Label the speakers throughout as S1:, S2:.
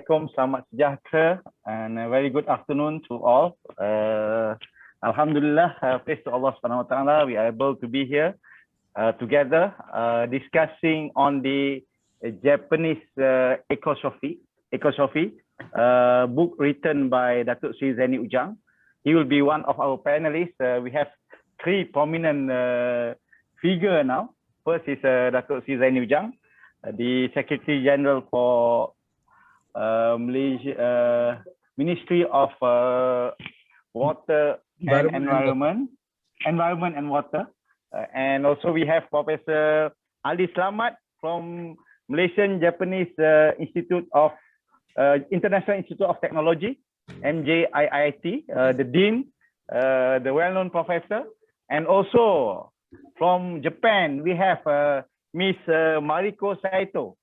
S1: Assalamualaikum, selamat sejahtera, and a very good afternoon to all. Alhamdulillah, praise to Allah Subhanahu Wa Taala, we are able to be here together discussing on the Japanese Ecosophy book written by Dato Zaini Ujang. He will be one of our panelists. We have three prominent figure now. First is Dato Zaini Ujang, the Secretary General for Malaysia Ministry of Water and Environment and Water. And also we have Professor Ali Selamat from Malaysia-Japanese Institute of International Institute of Technology, MJIIT, the Dean, the well-known professor. And also from Japan, we have Miss Mariko Saito,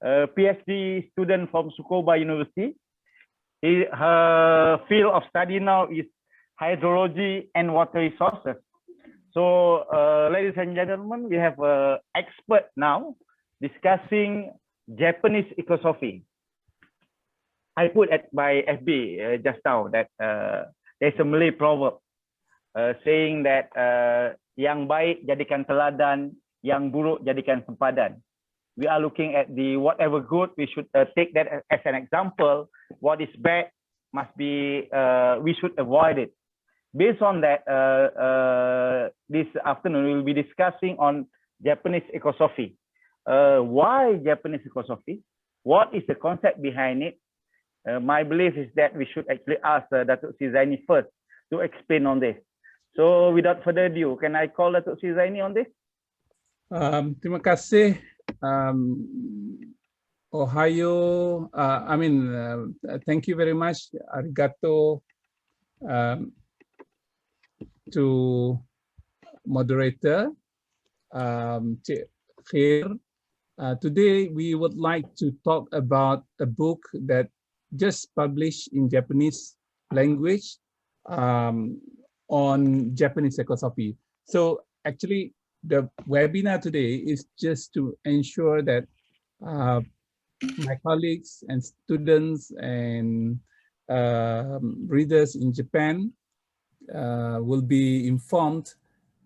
S1: PhD student from Tsukuba University. Her field of study now is hydrology and water resources. So, ladies and gentlemen, we have an expert now discussing Japanese ecosophy. I put at my FB just now that there's a Malay proverb saying that yang baik jadikan teladan, yang buruk jadikan sempadan. We are looking at the whatever good, we should take that as an example. What is bad must be, we should avoid it. Based on that, this afternoon we will be discussing on Japanese ecosophy. Why Japanese ecosophy? What is the concept behind it? My belief is that we should actually ask Dato Zaini first to explain on this. So without further ado, can I call Dato Zaini on this?
S2: Terima kasih. Ohio, thank you very much. Arigato to moderator, Khair. Today we would like to talk about a book that just published in Japanese language on Japanese ecosophy. So actually, the webinar today is just to ensure that my colleagues and students and readers in Japan will be informed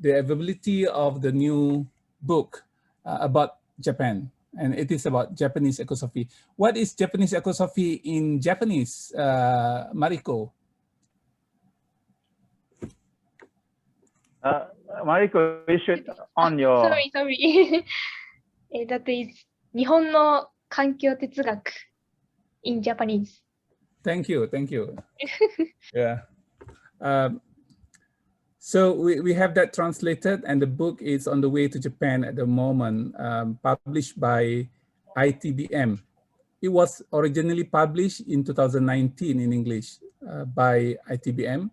S2: the availability of the new book about Japan, and it is about Japanese ecosophy. What is Japanese ecosophy in Japanese, Mariko?
S1: Mariko, you should on your...
S3: Sorry. That is 日本の環境哲学 in Japanese.
S2: Thank you. Yeah. So we have that translated, and the book is on the way to Japan at the moment, published by ITBM. It was originally published in 2019 in English by ITBM.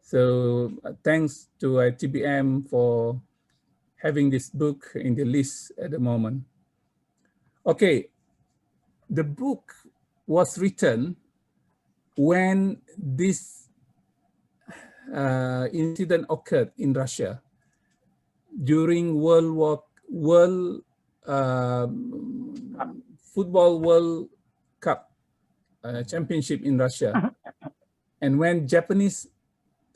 S2: So thanks to ITBM for having this book in the list at the moment. Okay, the book was written when this incident occurred in Russia during Football World Cup Championship in Russia, and when Japanese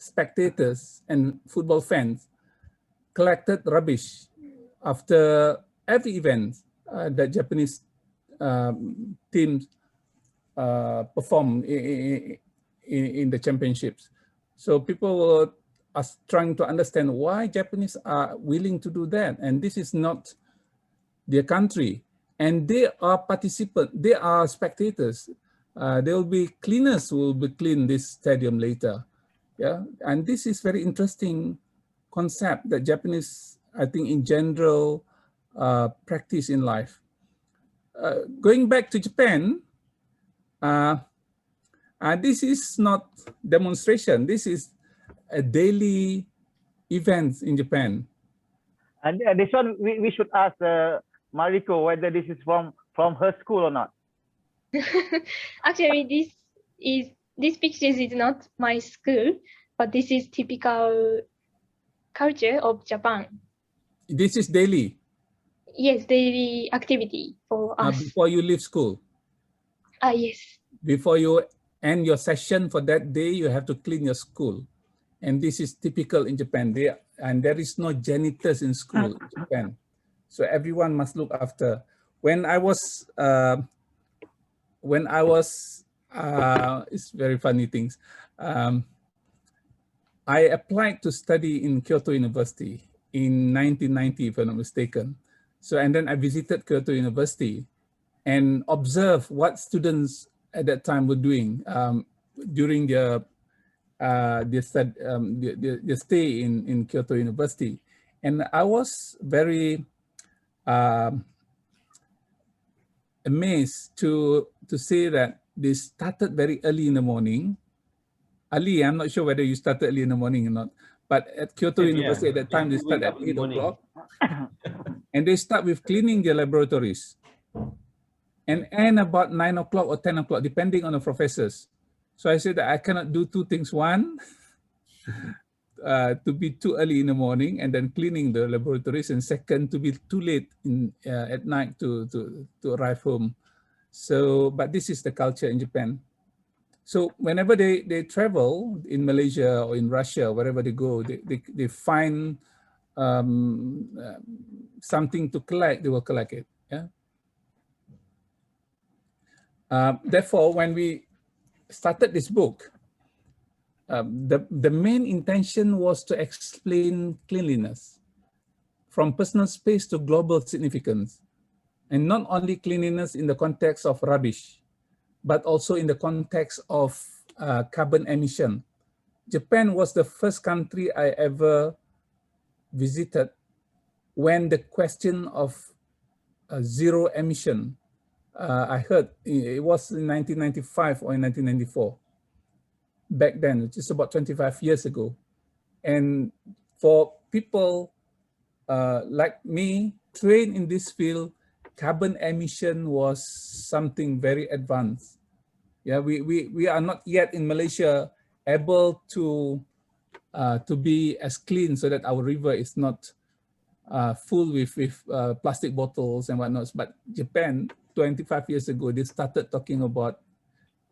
S2: spectators and football fans collected rubbish after every event that Japanese teams perform in the championships. So people are trying to understand why Japanese are willing to do that. And this is not their country. And they are participants, they are spectators. There will be cleaners who will be clean this stadium later. Yeah, and this is very interesting concept that Japanese, I think in general, practice in life. Going back to Japan, this is not demonstration. This is a daily event in Japan.
S1: And this one, we should ask Mariko whether this is from her school or not.
S3: Actually, this picture is not my school, but this is typical culture of Japan.
S2: This is daily?
S3: Yes, daily activity for us.
S2: Before you leave school?
S3: Yes.
S2: Before you end your session for that day, you have to clean your school. And this is typical in Japan. And there is no janitors in school in Japan. So everyone must look after. When I was, it's very funny things. I applied to study in Kyoto University in 1990, if I'm not mistaken. So, and then I visited Kyoto University and observed what students at that time were doing during their stay in Kyoto University. And I was very amazed to see that they started very early in the morning. Ali, I'm not sure whether you started early in the morning or not, but at Kyoto University at that time, they start at 8 o'clock. And they start with cleaning their laboratories and end about 9 o'clock or 10 o'clock, depending on the professors. So I said that I cannot do two things. One, to be too early in the morning and then cleaning the laboratories, and second, to be too late at night to arrive home. So, but this is the culture in Japan. So whenever they travel in Malaysia or in Russia, wherever they go, they find something to collect, they will collect it. Yeah. Therefore, when we started this book, the main intention was to explain cleanliness from personal space to global significance, and not only cleanliness in the context of rubbish, but also in the context of carbon emission. Japan was the first country I ever visited when the question of zero emission, I heard it was in 1995 or in 1994. Back then, which is about 25 years ago. And for people like me, trained in this field, carbon emission was something very advanced. Yeah, we are not yet in Malaysia able to be as clean so that our river is not full with plastic bottles and whatnot. But Japan, 25 years ago, they started talking about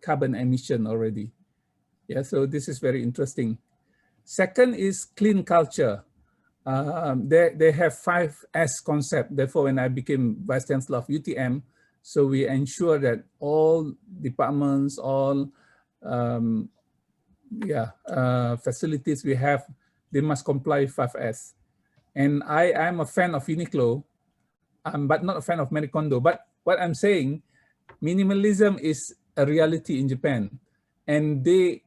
S2: carbon emission already. Yeah, so this is very interesting. Second is clean culture. They have 5S concept. Therefore, when I became Vice Chancellor of UTM, so we ensure that all departments, all facilities we have, they must comply with 5S. And I'm a fan of Uniqlo, but not a fan of Marie Kondo. But what I'm saying, minimalism is a reality in Japan, and they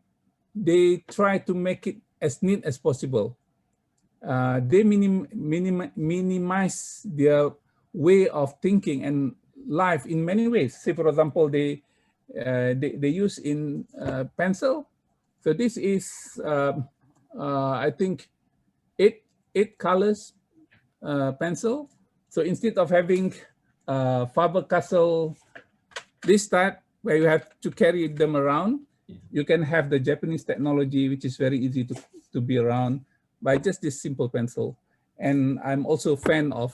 S2: try to make it as neat as possible. They minimize their way of thinking and life in many ways. Say, for example, they use in pencil. So this is, I think, eight colors pencil. So instead of having Faber-Castell, this type where you have to carry them around, you can have the Japanese technology, which is very easy to be around by just this simple pencil. And I'm also a fan of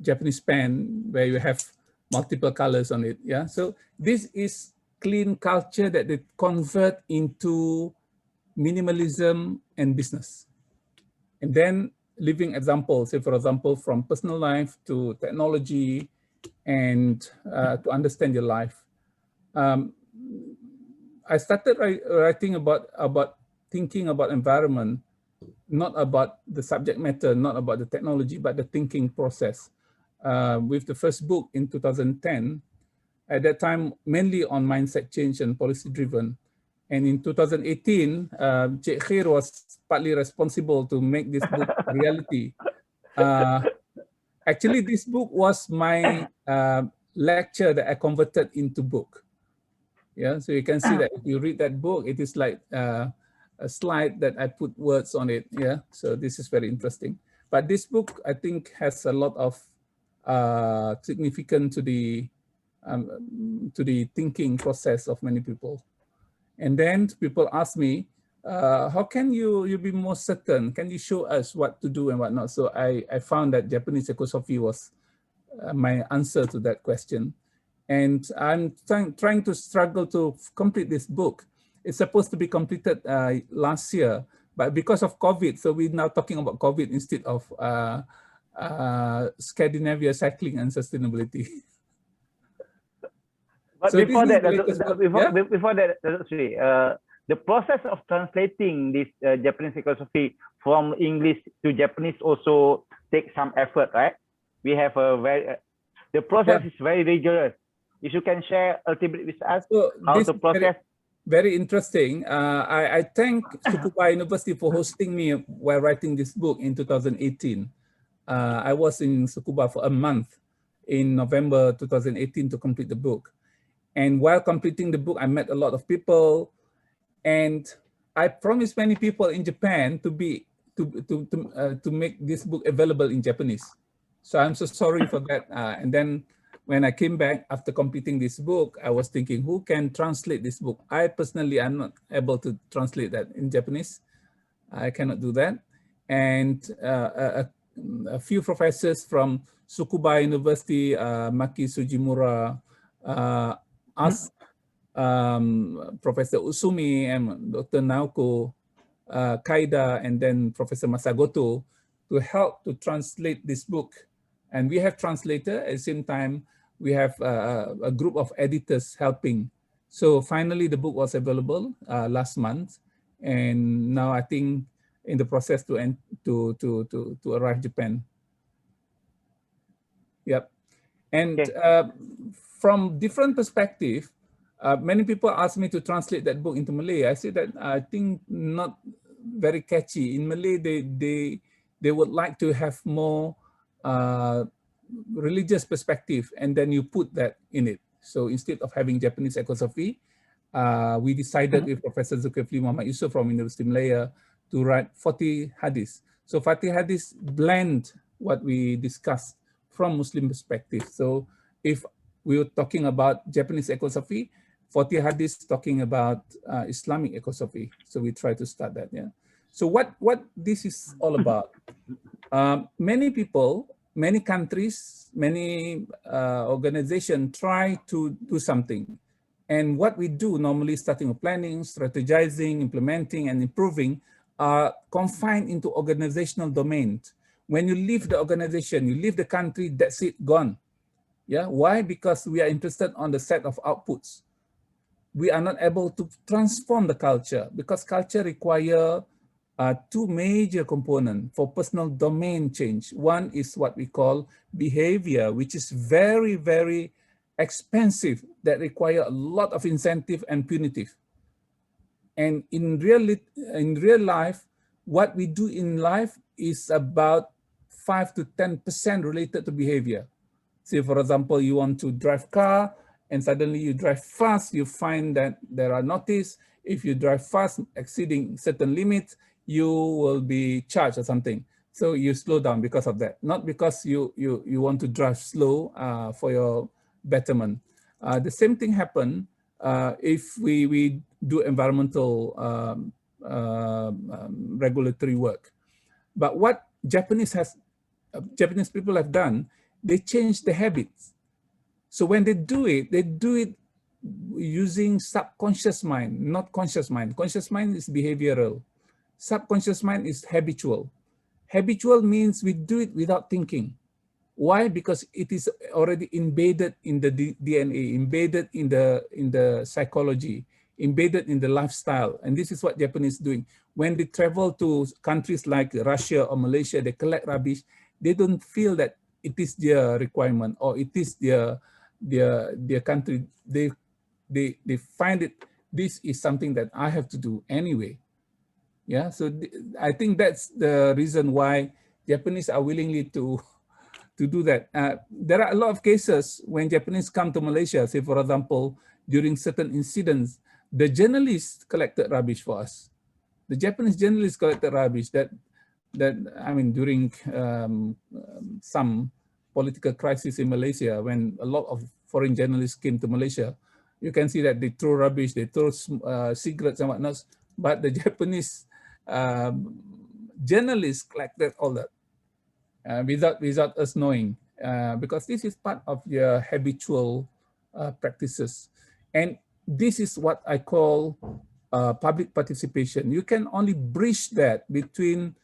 S2: Japanese pen where you have multiple colors on it. Yeah, so this is clean culture that they convert into minimalism and business. And then living examples, say for example, from personal life to technology and to understand your life. I started writing about thinking about environment, not about the subject matter, not about the technology, but the thinking process. With the first book in 2010, at that time, mainly on mindset change and policy driven. And in 2018, Khair was partly responsible to make this book a reality. Actually, this book was my lecture that I converted into book. Yeah, so you can see that if you read that book, it is like a slide that I put words on it. Yeah, so this is very interesting. But this book, I think, has a lot of significance to the thinking process of many people. And then people ask me, how can you be more certain? Can you show us what to do and what not? So I found that Japanese Ecosophy was my answer to that question. And I'm trying to struggle to complete this book. It's supposed to be completed last year, but because of COVID, so we're now talking about COVID instead of Scandinavia cycling and sustainability.
S1: But
S2: So
S1: before
S2: this is
S1: that,
S2: the latest book.
S1: before that, sorry, the process of translating this Japanese ecosophy from English to Japanese also takes some effort, right? We have a the process is very rigorous. If you can share a little bit with us how the process.
S2: Very interesting. I thank Tsukuba University for hosting me while writing this book in 2018. I was in Tsukuba for a month in November 2018 to complete the book. And while completing the book, I met a lot of people, and I promised many people in Japan to make this book available in Japanese. So I'm so sorry for that. And then when I came back after completing this book, I was thinking, who can translate this book? I personally am not able to translate that in Japanese. I cannot do that. And a few professors from Tsukuba University, Maki Sujimura, asked Professor Usumi and Dr. Naoko Kaida, and then Professor Masagoto to help to translate this book. And we have translator at the same time. We have a group of editors helping. So finally, the book was available last month, and now I think in the process to arrive Japan. Yep, and from different perspective, many people ask me to translate that book into Malay. I say that I think not very catchy. In Malay, they would like to have more religious perspective, and then you put that in it. So instead of having Japanese ecosophy, we decided with Professor Zulkifli Muhammad Yusuf from University Malaya to write 40 hadiths. So 40 hadiths blend what we discussed from Muslim perspective. So if we were talking about Japanese ecosophy, 40 hadiths talking about Islamic ecosophy. So we try to start that, yeah. So what this is all about? Many people, many countries, many organizations try to do something. And what we do normally, starting with planning, strategizing, implementing, and improving, are confined into organizational domains. When you leave the organization, you leave the country, that's it, gone. Yeah, why? Because we are interested on the set of outputs. We are not able to transform the culture, because culture requires two major components for personal domain change. One is what we call behavior, which is very, very expensive, that require a lot of incentive and punitive. And in real life, what we do in life is about 5 to 10% related to behavior. Say, for example, you want to drive car, and suddenly you drive fast, you find that there are notice. If you drive fast, exceeding certain limits, you will be charged or something. So you slow down because of that, not because you want to drive slow for your betterment. The same thing happen if we do environmental regulatory work. But what Japanese people have done, they change the habits. So when they do it using subconscious mind, not conscious mind. Conscious mind is behavioral. Subconscious mind is habitual. Habitual means we do it without thinking. Why? Because it is already embedded in the DNA, embedded in the psychology, embedded in the lifestyle. And this is what Japanese doing. When they travel to countries like Russia or Malaysia, they collect rubbish. They don't feel that it is their requirement or it is their country. They find it, this is something that I have to do anyway. Yeah, so I think that's the reason why Japanese are willingly to do that. There are a lot of cases when Japanese come to Malaysia, say for example, during certain incidents, the journalists collected rubbish for us. The Japanese journalists collected rubbish that I mean, during some political crisis in Malaysia, when a lot of foreign journalists came to Malaysia, you can see that they throw rubbish, they throw cigarettes and whatnot, but the Japanese journalists collected all that without us knowing, because this is part of their habitual practices. And this is what I call public participation. You can only bridge that between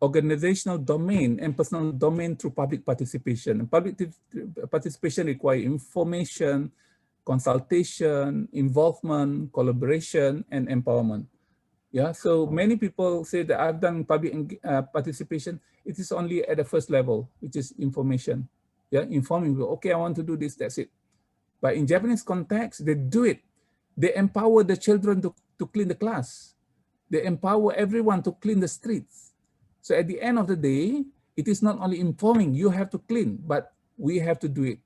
S2: organizational domain and personal domain through public participation. And public participation requires information, consultation, involvement, collaboration, and empowerment. Yeah, so many people say that I've done public participation. It is only at the first level, which is information. Yeah, informing people, okay, I want to do this, that's it. But in Japanese context, they do it. They empower the children to clean the class. They empower everyone to clean the streets. So at the end of the day, it is not only informing, you have to clean, but we have to do it.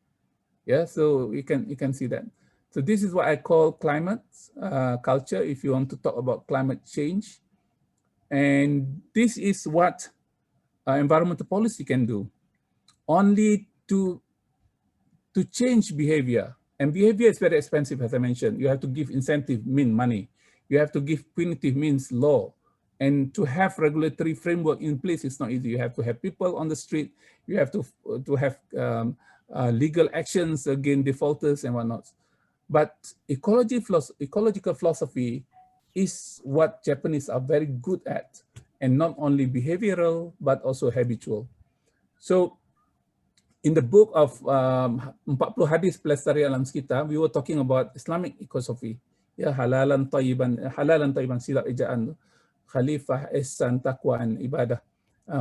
S2: Yeah, so you can see that. So this is what I call climate culture, if you want to talk about climate change. And this is what environmental policy can do. Only to change behavior. And behavior is very expensive, as I mentioned. You have to give incentive, mean money. You have to give punitive, means law. And to have regulatory framework in place is not easy. You have to have people on the street. You have to have legal actions against defaulters and whatnot. But ecological philosophy is what Japanese are very good at, and not only behavioral, but also habitual. So in the book of 40 Hadis Pelestari Alam Sekitar, we were talking about Islamic ecosophy. Ya, halalan tayyiban silap ejaan, khalifah, ihsan, taqwa, and ibadah.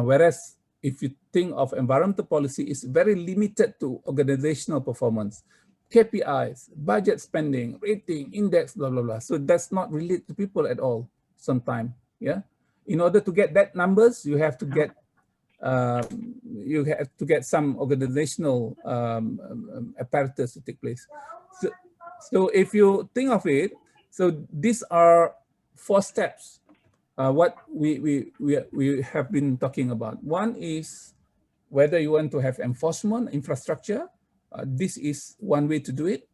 S2: Whereas if you think of environmental policy, it's very limited to organizational performance. KPIs, budget spending, rating, index, blah, blah, blah. So that's not relate to people at all sometimes, yeah? In order to get that numbers, you have to get some organizational apparatus to take place. So if you think of it, so these are 4 steps, what we have been talking about. One is whether you want to have enforcement infrastructure. This is one way to do it,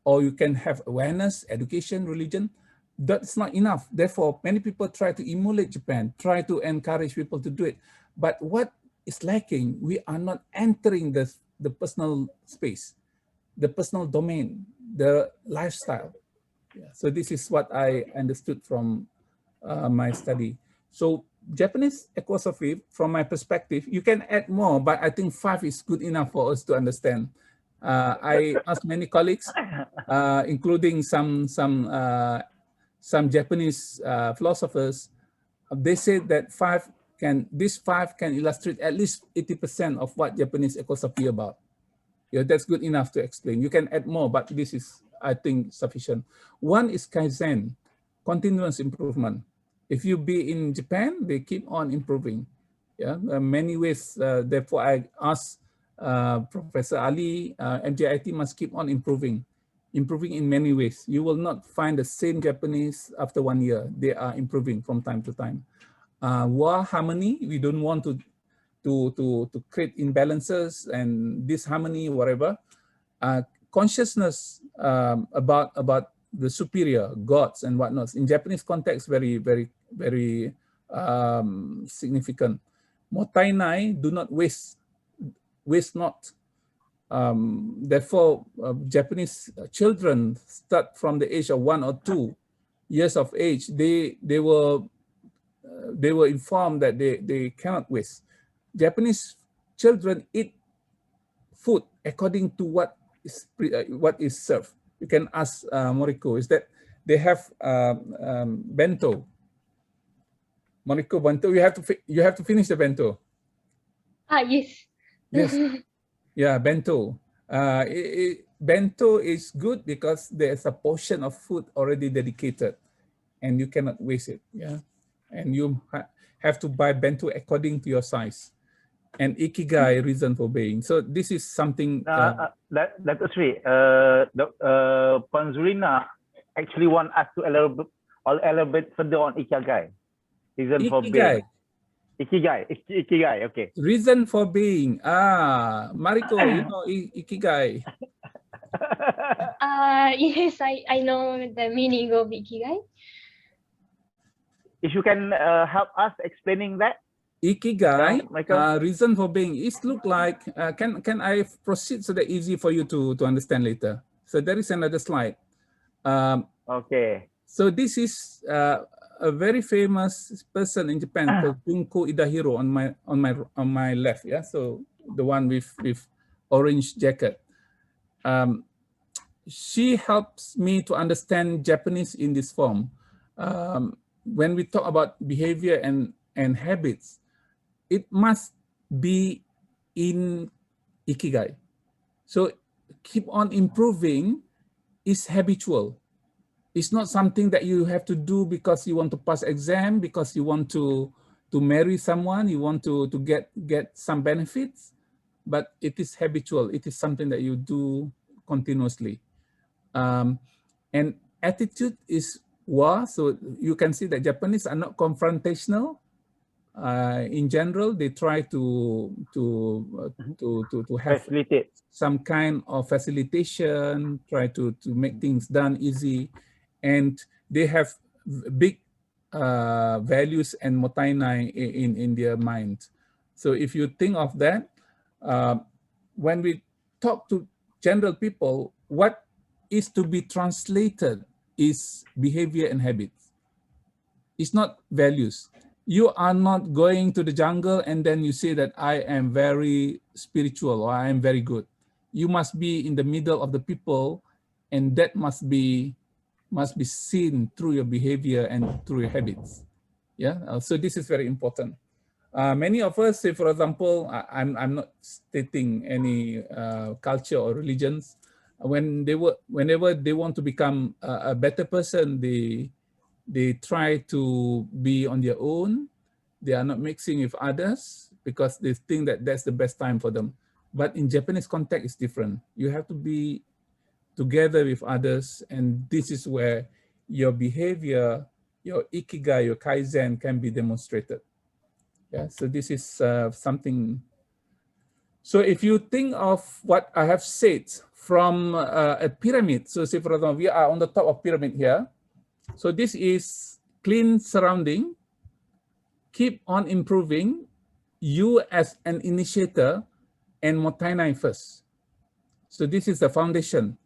S2: or you can have awareness, education, religion. That's not enough. Therefore, many people try to emulate Japan, try to encourage people to do it. But what is lacking, we are not entering the personal space, the personal domain, the lifestyle. Yeah. So this is what I understood from my study. So Japanese ecosophy, from my perspective, you can add more, but I think 5 is good enough for us to understand. I asked many colleagues, including some Japanese philosophers. They said that these 5 can illustrate at least 80% of what Japanese ecosophy about. Yeah, that's good enough to explain. You can add more, but this is, I think, sufficient. One is kaizen, continuous improvement. If you be in Japan, they keep on improving. Yeah, many ways. Therefore, I asked Professor Ali, MJIIT must keep on improving in many ways. You will not find the same Japanese after 1 year. They are improving from time to time. War harmony, we don't want to create imbalances and disharmony, whatever. Consciousness about the superior gods and whatnot. In Japanese context, very, very, very significant. Motainai, do not waste not. Therefore, Japanese children start from the age of 1 or 2 years of age. They were informed that they cannot waste. Japanese children eat food according to what is served. You can ask Mariko, is that they have bento. Mariko, bento. You have to finish the bento.
S3: Yes.
S2: Yes. Yeah, bento. Bento is good because there's a portion of food already dedicated, and you cannot waste it. Yeah, and you have to buy bento according to your size. And ikigai, reason for being. So this is something.
S1: Dato Sri, Panzurina actually want us to elaborate further on ikigai, reason for being. Ikigai, okay.
S2: Reason for being. Mariko, you know ikigai.
S3: Yes, I know the meaning of ikigai.
S1: If you can help us explaining that.
S2: Ikigai, reason for being, it look like, can I proceed so that easy for you to understand later? So there is another slide.
S1: Okay.
S2: So this is a very famous person in Japan called Junko Idahiro on my left. Yeah, so the one with orange jacket. She helps me to understand Japanese in this form. When we talk about behavior and habits, it must be in ikigai. So keep on improving is habitual. It's not something that you have to do because you want to pass exam, because you want to marry someone, you want to get some benefits, but it is habitual. It is something that you do continuously. And attitude is wa, so you can see that Japanese are not confrontational. In general, they try to have
S1: Facilitate.
S2: some kind of facilitation, try to make things done easy, and they have big values and motainai in their mind. So if you think of that, when we talk to general people, what is to be translated is behavior and habits. It's not values. You are not going to the jungle and then you say that I am very spiritual or I am very good. You must be in the middle of the people, and that must be seen through your behavior and through your habits. Yeah, so this is very important. Many of us, say for example, I'm not stating any culture or religions. Whenever they want to become a better person, they try to be on their own. They are not mixing with others because they think that that's the best time for them. But in Japanese context, it's different. You have to be together with others, and this is where your behavior, your ikigai, your kaizen can be demonstrated. Yeah, so this is something. So if you think of what I have said from a pyramid, so say for example, we are on the top of pyramid here. So this is clean surrounding, keep on improving, you as an initiator, and motainai first. So this is the foundation.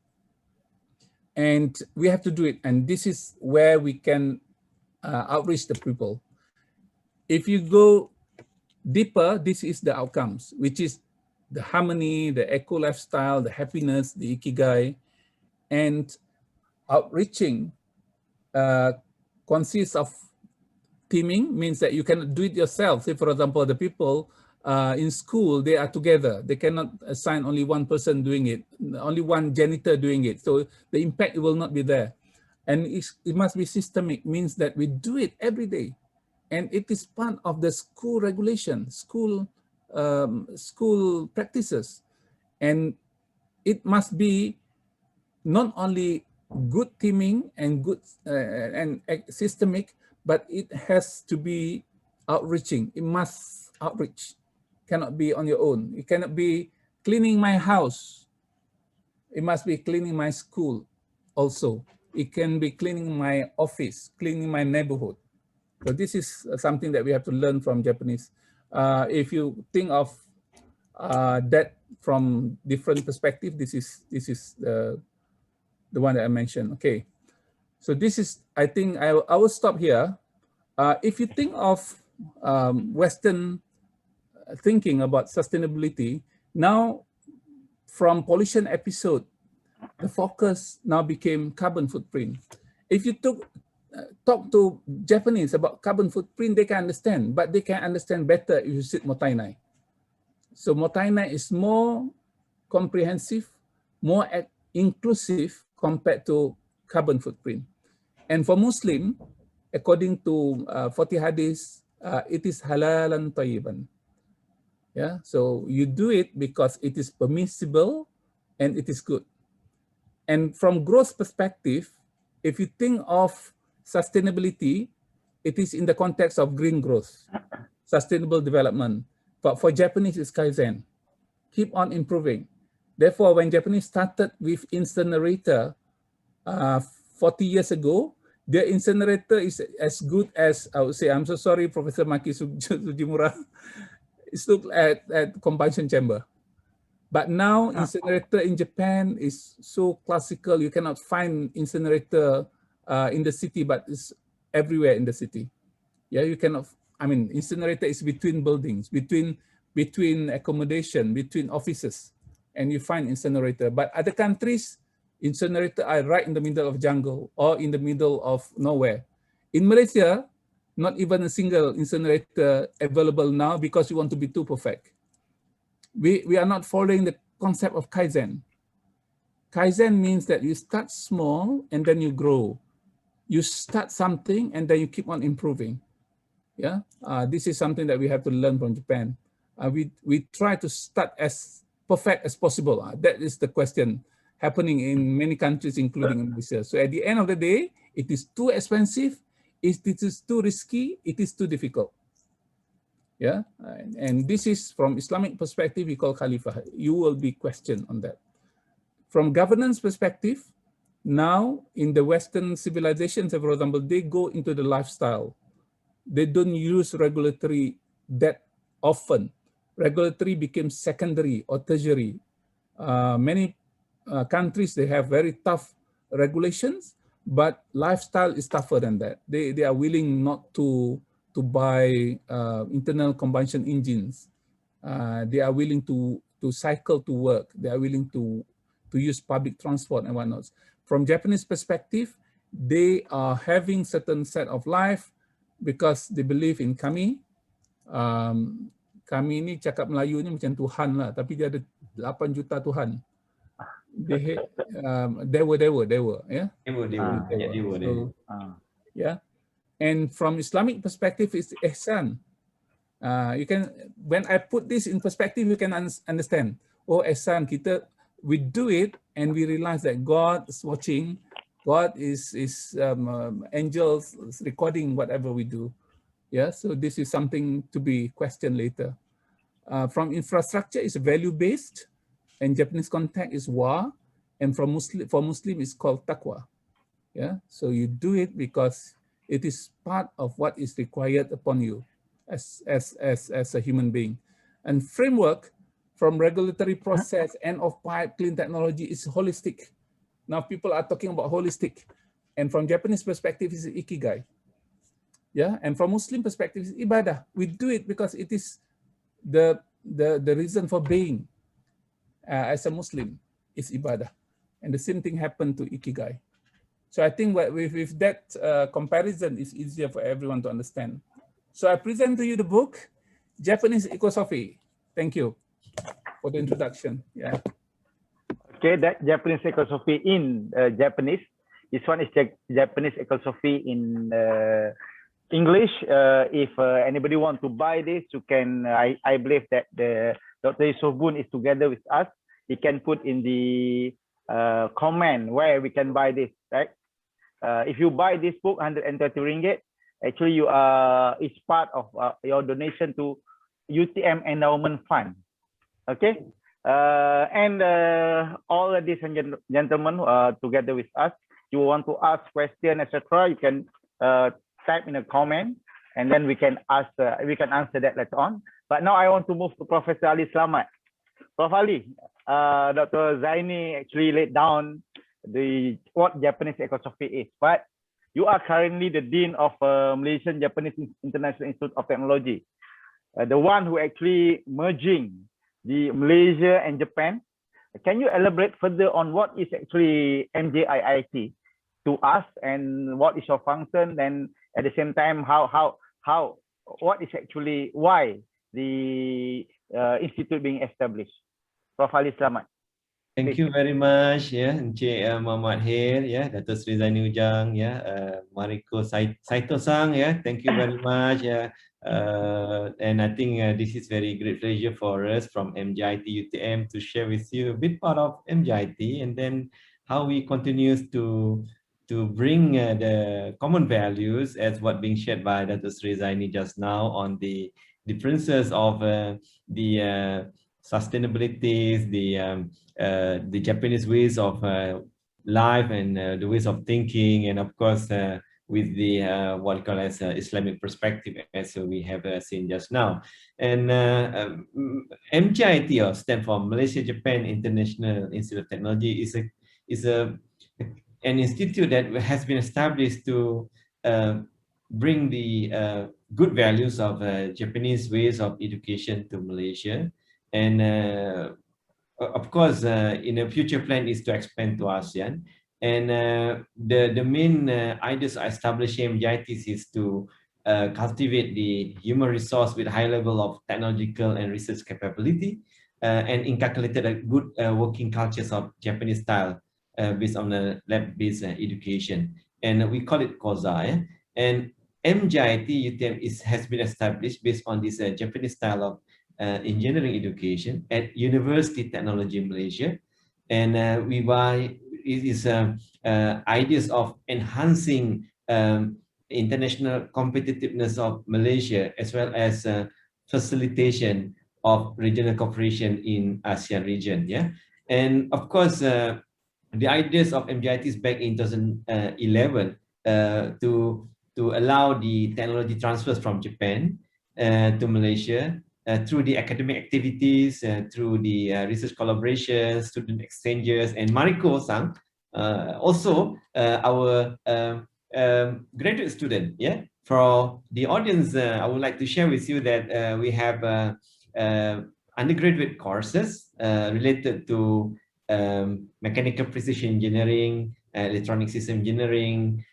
S2: And we have to do it. And this is where we can outreach the people. If you go deeper, this is the outcomes, which is the harmony, the eco lifestyle, the happiness, the ikigai, and outreaching consists of teaming, means that you cannot do it yourself. Say, for example, the people in school, they are together. They cannot assign only one person doing it, only one janitor doing it. So the impact will not be there. And it must be systemic, means that we do it every day. And it is part of the school regulation, school practices. And it must be not only good teaming and good and systemic, but it has to be outreaching. It must outreach. Cannot be on your own. It cannot be cleaning my house. It must be cleaning my school also. It can be cleaning my office, cleaning my neighborhood. So this is something that we have to learn from Japanese. If you think of that from different perspective, this is the one that I mentioned. Okay, so this is, I think I will stop here. If you think of Western thinking about sustainability, now from pollution episode, the focus now became carbon footprint. If you talk to Japanese about carbon footprint, they can understand, but they can understand better if you sit motainai. So motainai is more comprehensive, more inclusive compared to carbon footprint. And for Muslim, according to 40 hadiths, it is halalan tayyiban. Yeah, so you do it because it is permissible and it is good. And from growth perspective, if you think of sustainability, it is in the context of green growth, sustainable development. But for Japanese, it's kaizen. Keep on improving. Therefore, when Japanese started with incinerator 40 years ago, their incinerator is as good as, I would say, I'm so sorry, Professor Maki Sujimura, it's looked at combustion chamber. But now incinerator in Japan is so classical. You cannot find incinerator in the city, but it's everywhere in the city. Yeah, you cannot. I mean, incinerator is between buildings, between accommodation, between offices, and you find incinerator. But other countries, incinerator are right in the middle of jungle or in the middle of nowhere. In Malaysia, not even a single incinerator available now because we want to be too perfect. We are not following the concept of Kaizen. Kaizen means that you start small and then you grow. You start something and then you keep on improving. Yeah, this is something that we have to learn from Japan. We try to start as perfect as possible. That is the question happening in many countries, including Malaysia. So at the end of the day, it is too expensive, it is too risky, it is too difficult. Yeah, and this is from Islamic perspective, we call Khalifah. You will be questioned on that. From governance perspective, now in the Western civilizations, for example, they go into the lifestyle. They don't use regulatory that often. Regulatory became secondary or tertiary. Many countries, they have very tough regulations, but lifestyle is tougher than that. They are willing not to buy internal combustion engines. They are willing to cycle to work. They are willing to use public transport and whatnot. From Japanese perspective, they are having certain set of life because they believe in kami. Kami ni cakap Melayu ni macam Tuhan lah, tapi dia ada 8 juta Tuhan. Dewa, yeah. Dewa. So, yeah. And from Islamic perspective, it's ihsan. You can, when I put this in perspective, you can understand. Oh, ihsan, we do it and we realize that God is watching. God is angels recording whatever we do. Yeah, so this is something to be questioned later. From infrastructure is value-based, and Japanese context is wa, and for Muslim it's called taqwa. Yeah, so you do it because it is part of what is required upon you as a human being. And framework from regulatory process and of pipe clean technology is holistic. Now people are talking about holistic, and from Japanese perspective is ikigai. Yeah, and from Muslim perspective is ibadah. We do it because it is the reason for being as a Muslim is ibadah, and the same thing happened to ikigai. So I think with that comparison, it's easier for everyone to understand. So I present to you the book, Japanese Ecosophy. Thank you for the introduction. Yeah.
S1: Okay, that Japanese Ecosophy in Japanese. This one is Japanese Ecosophy in English. If anybody want to buy this, you can. I believe that the Dr. Yusof is together with us. He can put in the comment where we can buy this. Right? If you buy this book, 130 ringgit. Actually, you it's part of your donation to UTM Endowment Fund. Okay. And all ladies and gentlemen together with us, you want to ask question, etc., you can type in a comment, and then we can answer that later on. But now I want to move to Professor Ali Selamat. Prof. Ali, Dr. Zaini actually laid down what Japanese Ecosophy is, but you are currently the Dean of Malaysian-Japanese International Institute of Technology, the one who actually merging the Malaysia and Japan. Can you elaborate further on what is actually MJIIT to us, and what is your function, and at the same time what is actually why the institute being established? Prof. Ali Selamat.
S4: Thank you very much, yeah, Mohd Khair, yeah, Dato Sri Zaini Ujang, yeah, Mariko, Saito-san, yeah, thank you very much, yeah, and I think this is very great pleasure for us from MJIIT UTM to share with you a bit part of MJIIT, and then how we continue to bring the common values as what being shared by Dato Sri Zaini just now on the differences of the sustainability, the Japanese ways of life, and the ways of thinking, and of course with the what we call as Islamic perspective, as we have seen just now. And MJIIT, or stand for Malaysia-Japan International Institute of Technology, is an institute that has been established to bring the good values of Japanese ways of education to Malaysia. And of course, in a future plan is to expand to ASEAN. And the main ideas of establishing MJIIT is to cultivate the human resource with high level of technological and research capability, and inculcated a good working cultures of Japanese style based on a lab-based education. And we call it KASA. Yeah? And MJIIT UTM has been established based on this Japanese style of engineering education at University Technology Malaysia. And it is ideas of enhancing international competitiveness of Malaysia, as well as facilitation of regional cooperation in ASEAN region. Yeah, and of course, the ideas of MJIIT is back in 2011 to allow the technology transfers from Japan to Malaysia through the academic activities, through the research collaborations, student exchanges, and Mariko-san, also our graduate student. Yeah, for the audience, I would like to share with you that we have undergraduate courses related to mechanical precision engineering, electronic system engineering.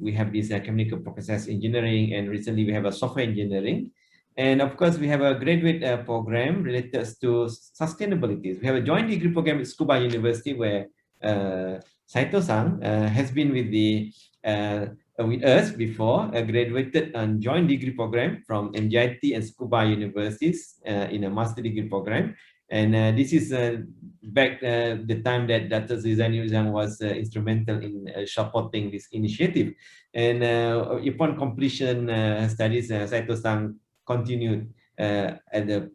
S4: We have this chemical process engineering, and recently we have a software engineering. And of course, we have a graduate program related to sustainability. We have a joint degree program at Tsukuba University, where Saito-san has been with us before, graduated on joint degree program from MJIIT and Tsukuba universities in a master degree program. And this is back the time that Dato Zaini Ujang was instrumental in supporting this initiative. And upon completion studies, Saito-san continued at the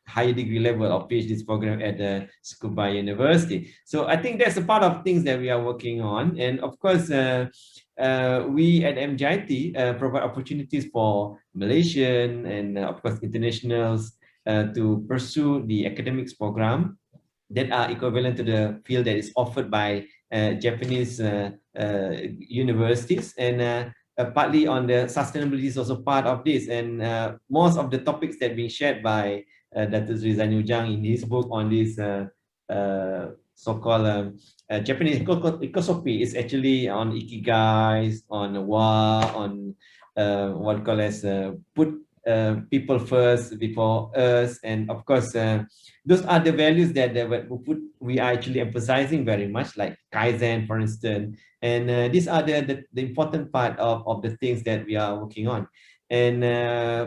S4: higher degree level of PhD program at the Tsukuba University. So I think that's a part of things that we are working on. And of course, we at MJIIT provide opportunities for Malaysian and of course internationals to pursue the academics program that are equivalent to the field that is offered by Japanese universities. And partly on the sustainability is also part of this. And most of the topics that being shared by Dato Zaini Ujang in his book on this so-called Japanese ecosophy is actually on ikigais, on on what we call as put people first before us. And of course, those are the values that we are actually emphasizing very much, like Kaizen, for instance. And these are the important part of the things that we are working on. And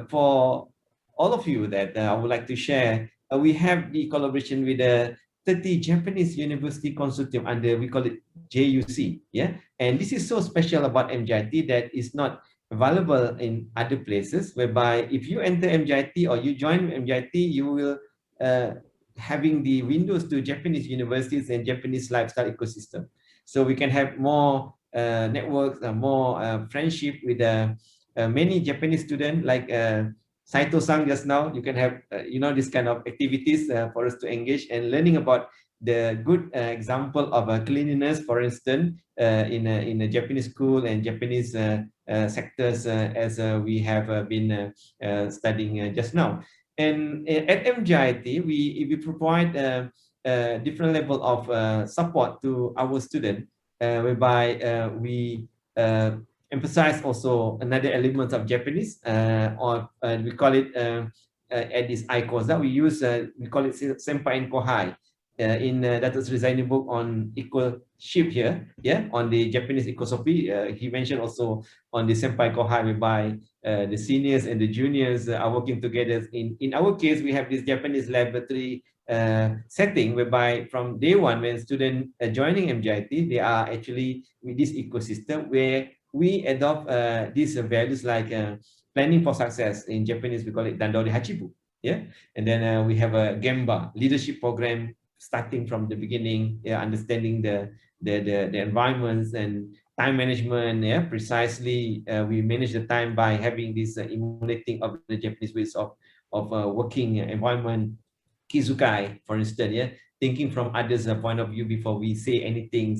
S4: for all of you that I would like to share, we have the collaboration with the 30 Japanese University Consortium under, we call it JUC. Yeah, and this is so special about MJIIT that is not available in other places, whereby if you enter MJIIT or you join MJIIT, you will having the windows to Japanese universities and Japanese lifestyle ecosystem. So we can have more networks, more friendship with many Japanese students, like Saito-san just now. You can have this kind of activities for us to engage and learning about the good example of cleanliness, for instance, in a Japanese school and Japanese sectors, as we have been studying just now. And at MJIIT, we provide different level of support to our students, whereby we emphasize also another element of Japanese, or we call it at this ICOSA, we call it Senpai and Kohai. In Dato Zaini book on eco-ship here, yeah, on the Japanese ecosophy, he mentioned also on the Senpai Kohai, whereby the seniors and the juniors are working together. In our case, we have this Japanese laboratory setting, whereby from day one, when students are joining MJIIT, they are actually with this ecosystem where we adopt these values like planning for success. In Japanese, we call it Dandori Hachibu. Yeah, and then we have a Gemba leadership program, starting from the beginning, understanding the the environments and time management. Yeah, precisely. We manage the time by having this emulating of the Japanese ways of working environment, kizukai, for instance. Yeah, thinking from others' point of view before we say anything.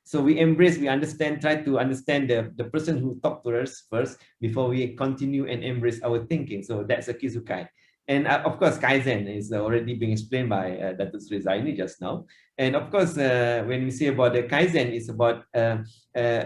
S4: So we embrace, we understand, try to understand the person who talked to us first before we continue and embrace our thinking. So that's a kizukai. And of course, Kaizen is already being explained by Dato Zaini just now. And of course, when we say about the Kaizen, it's about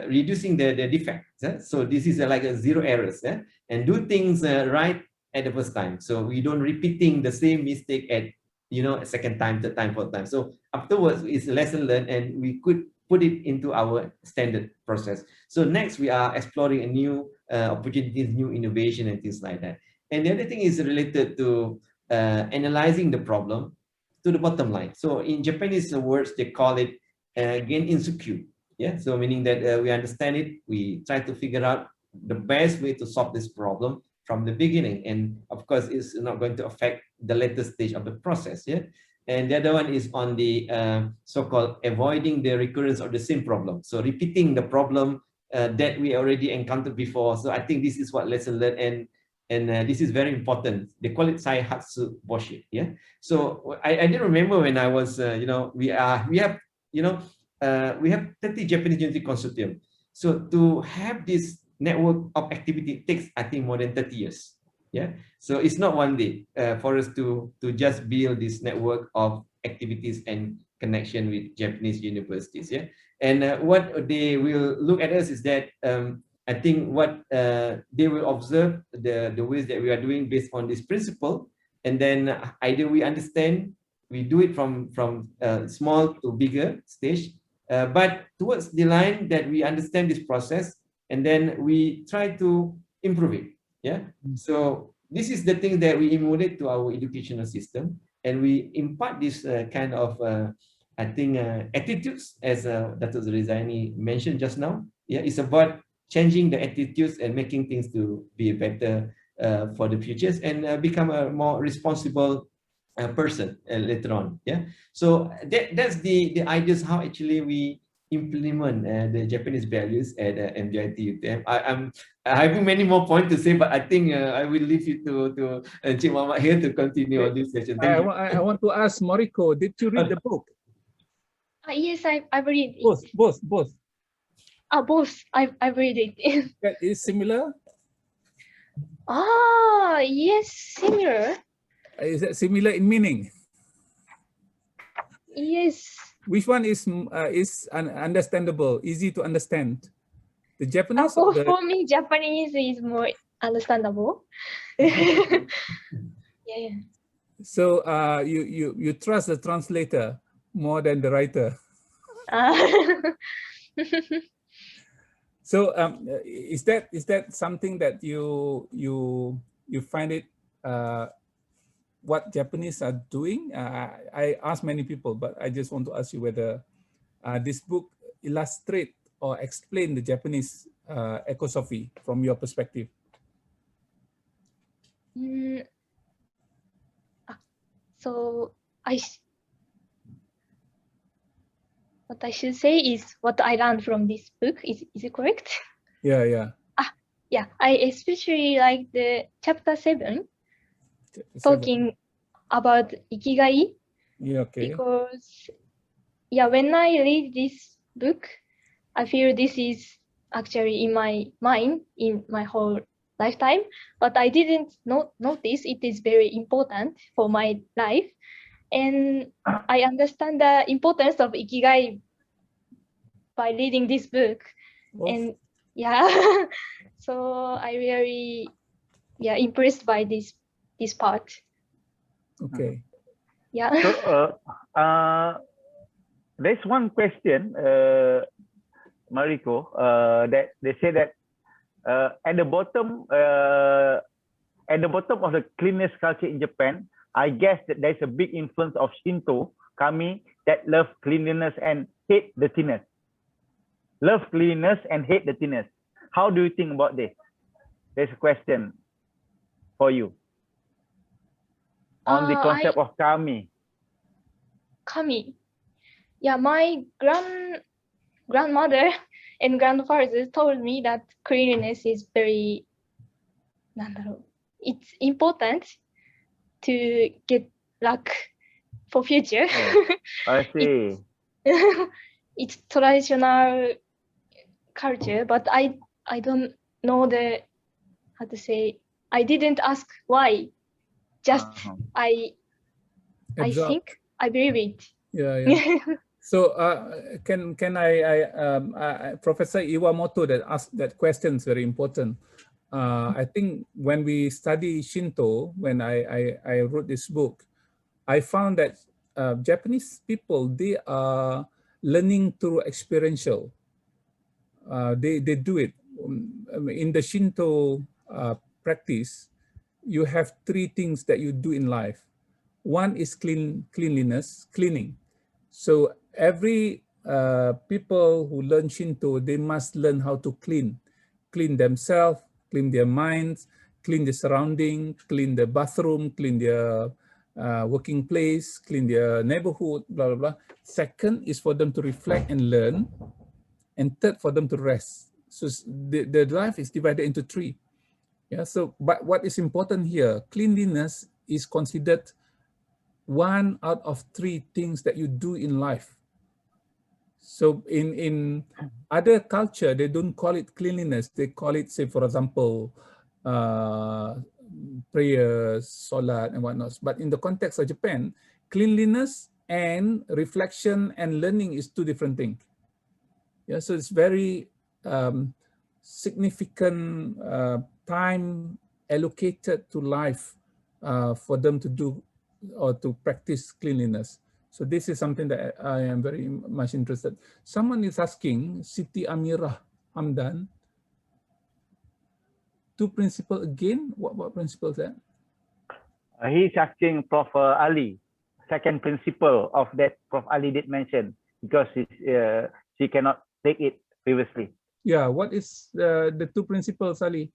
S4: reducing the defects. So this is like a zero errors, and do things right at the first time. So we don't repeating the same mistake at, you know, a second time, third time, fourth time. So afterwards, it's a lesson learned, and we could put it into our standard process. So next, we are exploring a new opportunities, new innovation, and things like that. And the other thing is related to analyzing the problem to the bottom line. So in Japanese words, they call it gen insukyu. Yeah, so meaning that we understand it, we try to figure out the best way to solve this problem from the beginning. And of course, it's not going to affect the later stage of the process. Yeah. And the other one is on the so-called avoiding the recurrence of the same problem. So repeating the problem that we already encountered before. So I think this is what lesson learned, and this is very important. They call it Saihatsu Boshi. Yeah. So I didn't remember when I was, you know, we have 30 Japanese Unity Consortium. So to have this network of activity takes, I think, more than 30 years. Yeah. So it's not one day for us to just build this network of activities and connection with Japanese universities. Yeah. And what they will look at us is that I think what they will observe the ways that we are doing based on this principle, and then either we understand, we do it from small to bigger stage, but towards the line that we understand this process, and then we try to improve it. Yeah. So this is the thing that we emulate to our educational system, and we impart this kind of I think attitudes, as Dato Zaini mentioned just now. Yeah, it's about changing the attitudes and making things to be better for the futures, and become a more responsible person later on. Yeah. So that's the ideas how actually we implement the Japanese values at MJIIT. I have many more points to say, but I think I will leave you to Encik Mohd here to continue on this session. Thank you.
S2: I want to ask Mariko, did you read the book?
S3: Yes, I've read it.
S2: Both.
S3: Both. I've read it.
S2: That is similar?
S3: Yes, similar.
S2: Is that similar in meaning?
S3: Yes.
S2: Which one is understandable, easy to understand? The Japanese?
S3: For me, Japanese is more understandable. Yeah.
S2: So you trust the translator more than the writer. So is that something that you find it what Japanese are doing? I asked many people, but I just want to ask you whether this book illustrate or explain the Japanese ecosophy from your perspective.
S3: So what I should say is what I learned from this book. Is it correct?
S2: Yeah.
S3: Yeah. I especially like the chapter 7. Talking about ikigai.
S2: Yeah, okay.
S3: Because when I read this book, I feel this is actually in my mind in my whole lifetime, but I didn't notice it is very important for my life, and I understand the importance of ikigai by reading this book. And so I really impressed by this part.
S2: Okay.
S3: Yeah.
S1: So there's one question, Mariko, that they say that at the bottom of the cleanliness culture in Japan, I guess that there's a big influence of Shinto kami that love cleanliness and hate dirtiness. Love cleanliness and hate dirtiness. How do you think about this? There's a question for you on the concept of kami.
S3: Kami. Yeah, my grandmother and grandfather told me that cleanliness is very, it's important to get luck for future.
S1: Oh, I see.
S3: It's traditional culture, but I don't know the, how to say, I didn't ask why. Just I
S2: Absorb.
S3: think I believe it.
S2: Yeah. So can I Professor Iwamoto that asked that question is very important. I think when we study Shinto, when I wrote this book, I found that Japanese people, they are learning through experiential. They do it. In the Shinto practice, you have three things that you do in life. One is cleanliness, cleaning. So every people who learn Shinto, they must learn how to clean themselves, clean their minds, clean the surrounding, clean the bathroom, clean their working place, clean their neighborhood, blah, blah, blah. Second is for them to reflect and learn. And third, for them to rest. So the life is divided into three. Yeah. So, but what is important here, cleanliness is considered one out of three things that you do in life. So in other culture, they don't call it cleanliness. They call it, say, for example, prayers, salat, and whatnot. But in the context of Japan, cleanliness and reflection and learning is two different things. Yeah, so it's very significant time allocated to life for them to do or to practice cleanliness. So this is something that I am very much interested. Someone is asking, Siti Amirah Hamdan, two principles again? What principle is that?
S1: He's asking Prof. Ali, second principle of that Prof. Ali did mention, because she cannot take it previously.
S2: Yeah, what is the two principles, Ali?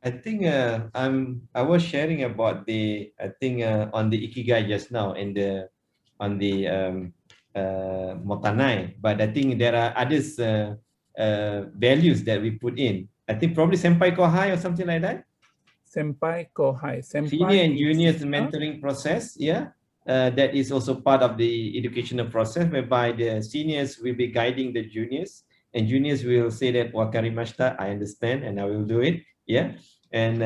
S4: I think I was sharing about the on the ikigai just now and on the motanai, but I think there are others values that we put in. I think probably senpai kohai or something like that.
S2: Senpai kohai. Senpai
S4: senior and juniors mentoring process, yeah. That is also part of the educational process, whereby the seniors will be guiding the juniors, and juniors will say that wakarimashita, I understand, and I will do it. Yeah, and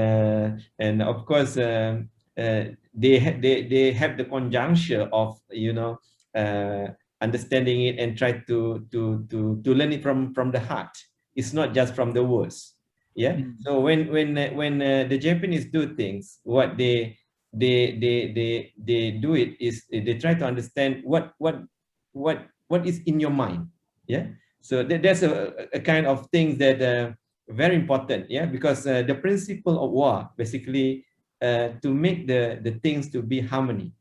S4: of course they have the conjuncture of understanding it and try to learn it from the heart. It's not just from the words. Yeah. So when the Japanese do things, what they do it is they try to understand what is in your mind. Yeah. So there's a kind of things that very important. Yeah, because the principle of wa basically to make the things to be harmony.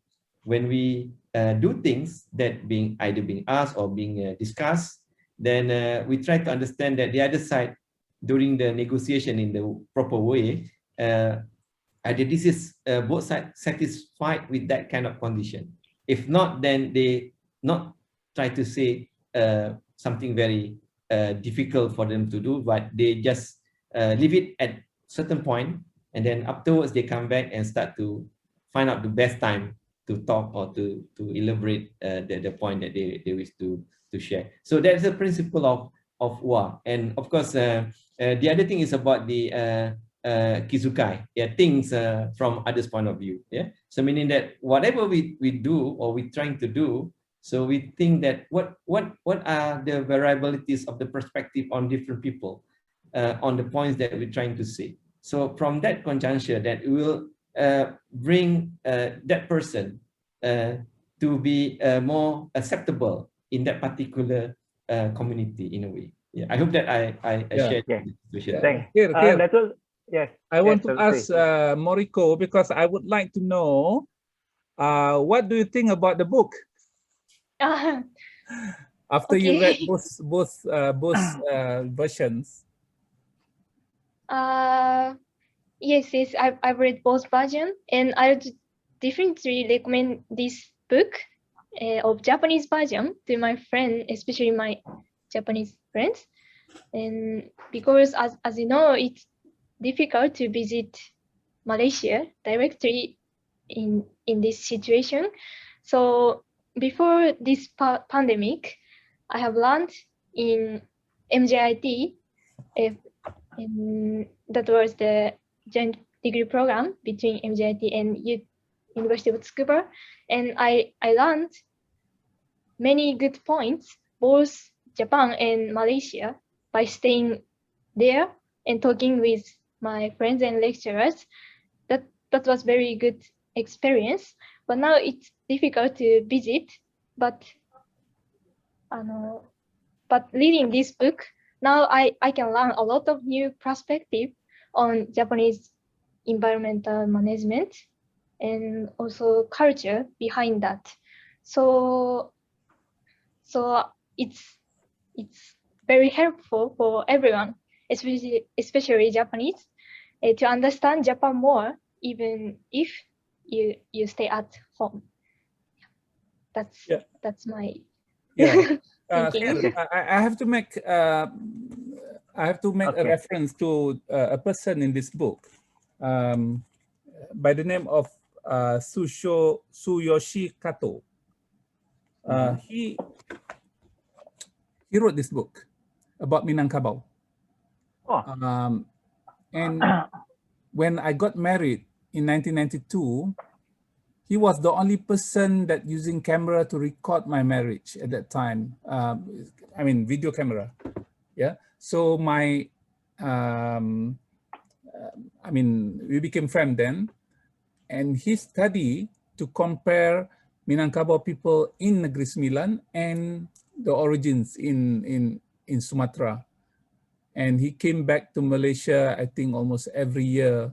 S4: When we do things that either being asked or being discussed, then we try to understand that the other side during the negotiation in the proper way, either this is both sides satisfied with that kind of condition. If not, then they not try to say something very difficult for them to do, but they just leave it at certain point, and then afterwards they come back and start to find out the best time to talk or to elaborate the point that they wish to share. So that's the principle of wa. And of course, the other thing is about the kizukai, things from others' point of view. Yeah, so meaning that whatever we do or we're trying to do, so we think that what are the variabilities of the perspective on different people on the points that we're trying to say. So from that conjuncture, that will bring that person to be more acceptable in that particular community in a way. Yeah, I hope that I shared the situation.
S1: Thanks.
S2: Here.
S1: That was, yes.
S2: I want to ask Mariko, because I would like to know what do you think about the book after you read both versions?
S3: Yes, I've read both versions, and I would definitely recommend this book of Japanese version to my friend, especially my Japanese friends. And because as you know, it's difficult to visit Malaysia directly in this situation. So before this pandemic, I have learned in MJIIT, that was the joint degree program between MJIIT and University of Tsukuba, and I learned many good points, both Japan and Malaysia, by staying there and talking with my friends and lecturers. That was very good experience. But now it's difficult to visit. But reading this book, now I can learn a lot of new perspective on Japanese environmental management and also culture behind that. So it's very helpful for everyone, especially Japanese, to understand Japan more, even if you stay at home. That's my thinking.
S2: I have to make a reference to a person in this book by the name of Tsuyoshi Kato. He wrote this book about Minangkabau. And when I got married in 1992, he was the only person that using camera to record my marriage at that time. I mean, video camera. Yeah. So we became friends then, and he studied to compare Minangkabau people in Negeri Sembilan and the origins in Sumatra. And he came back to Malaysia, I think almost every year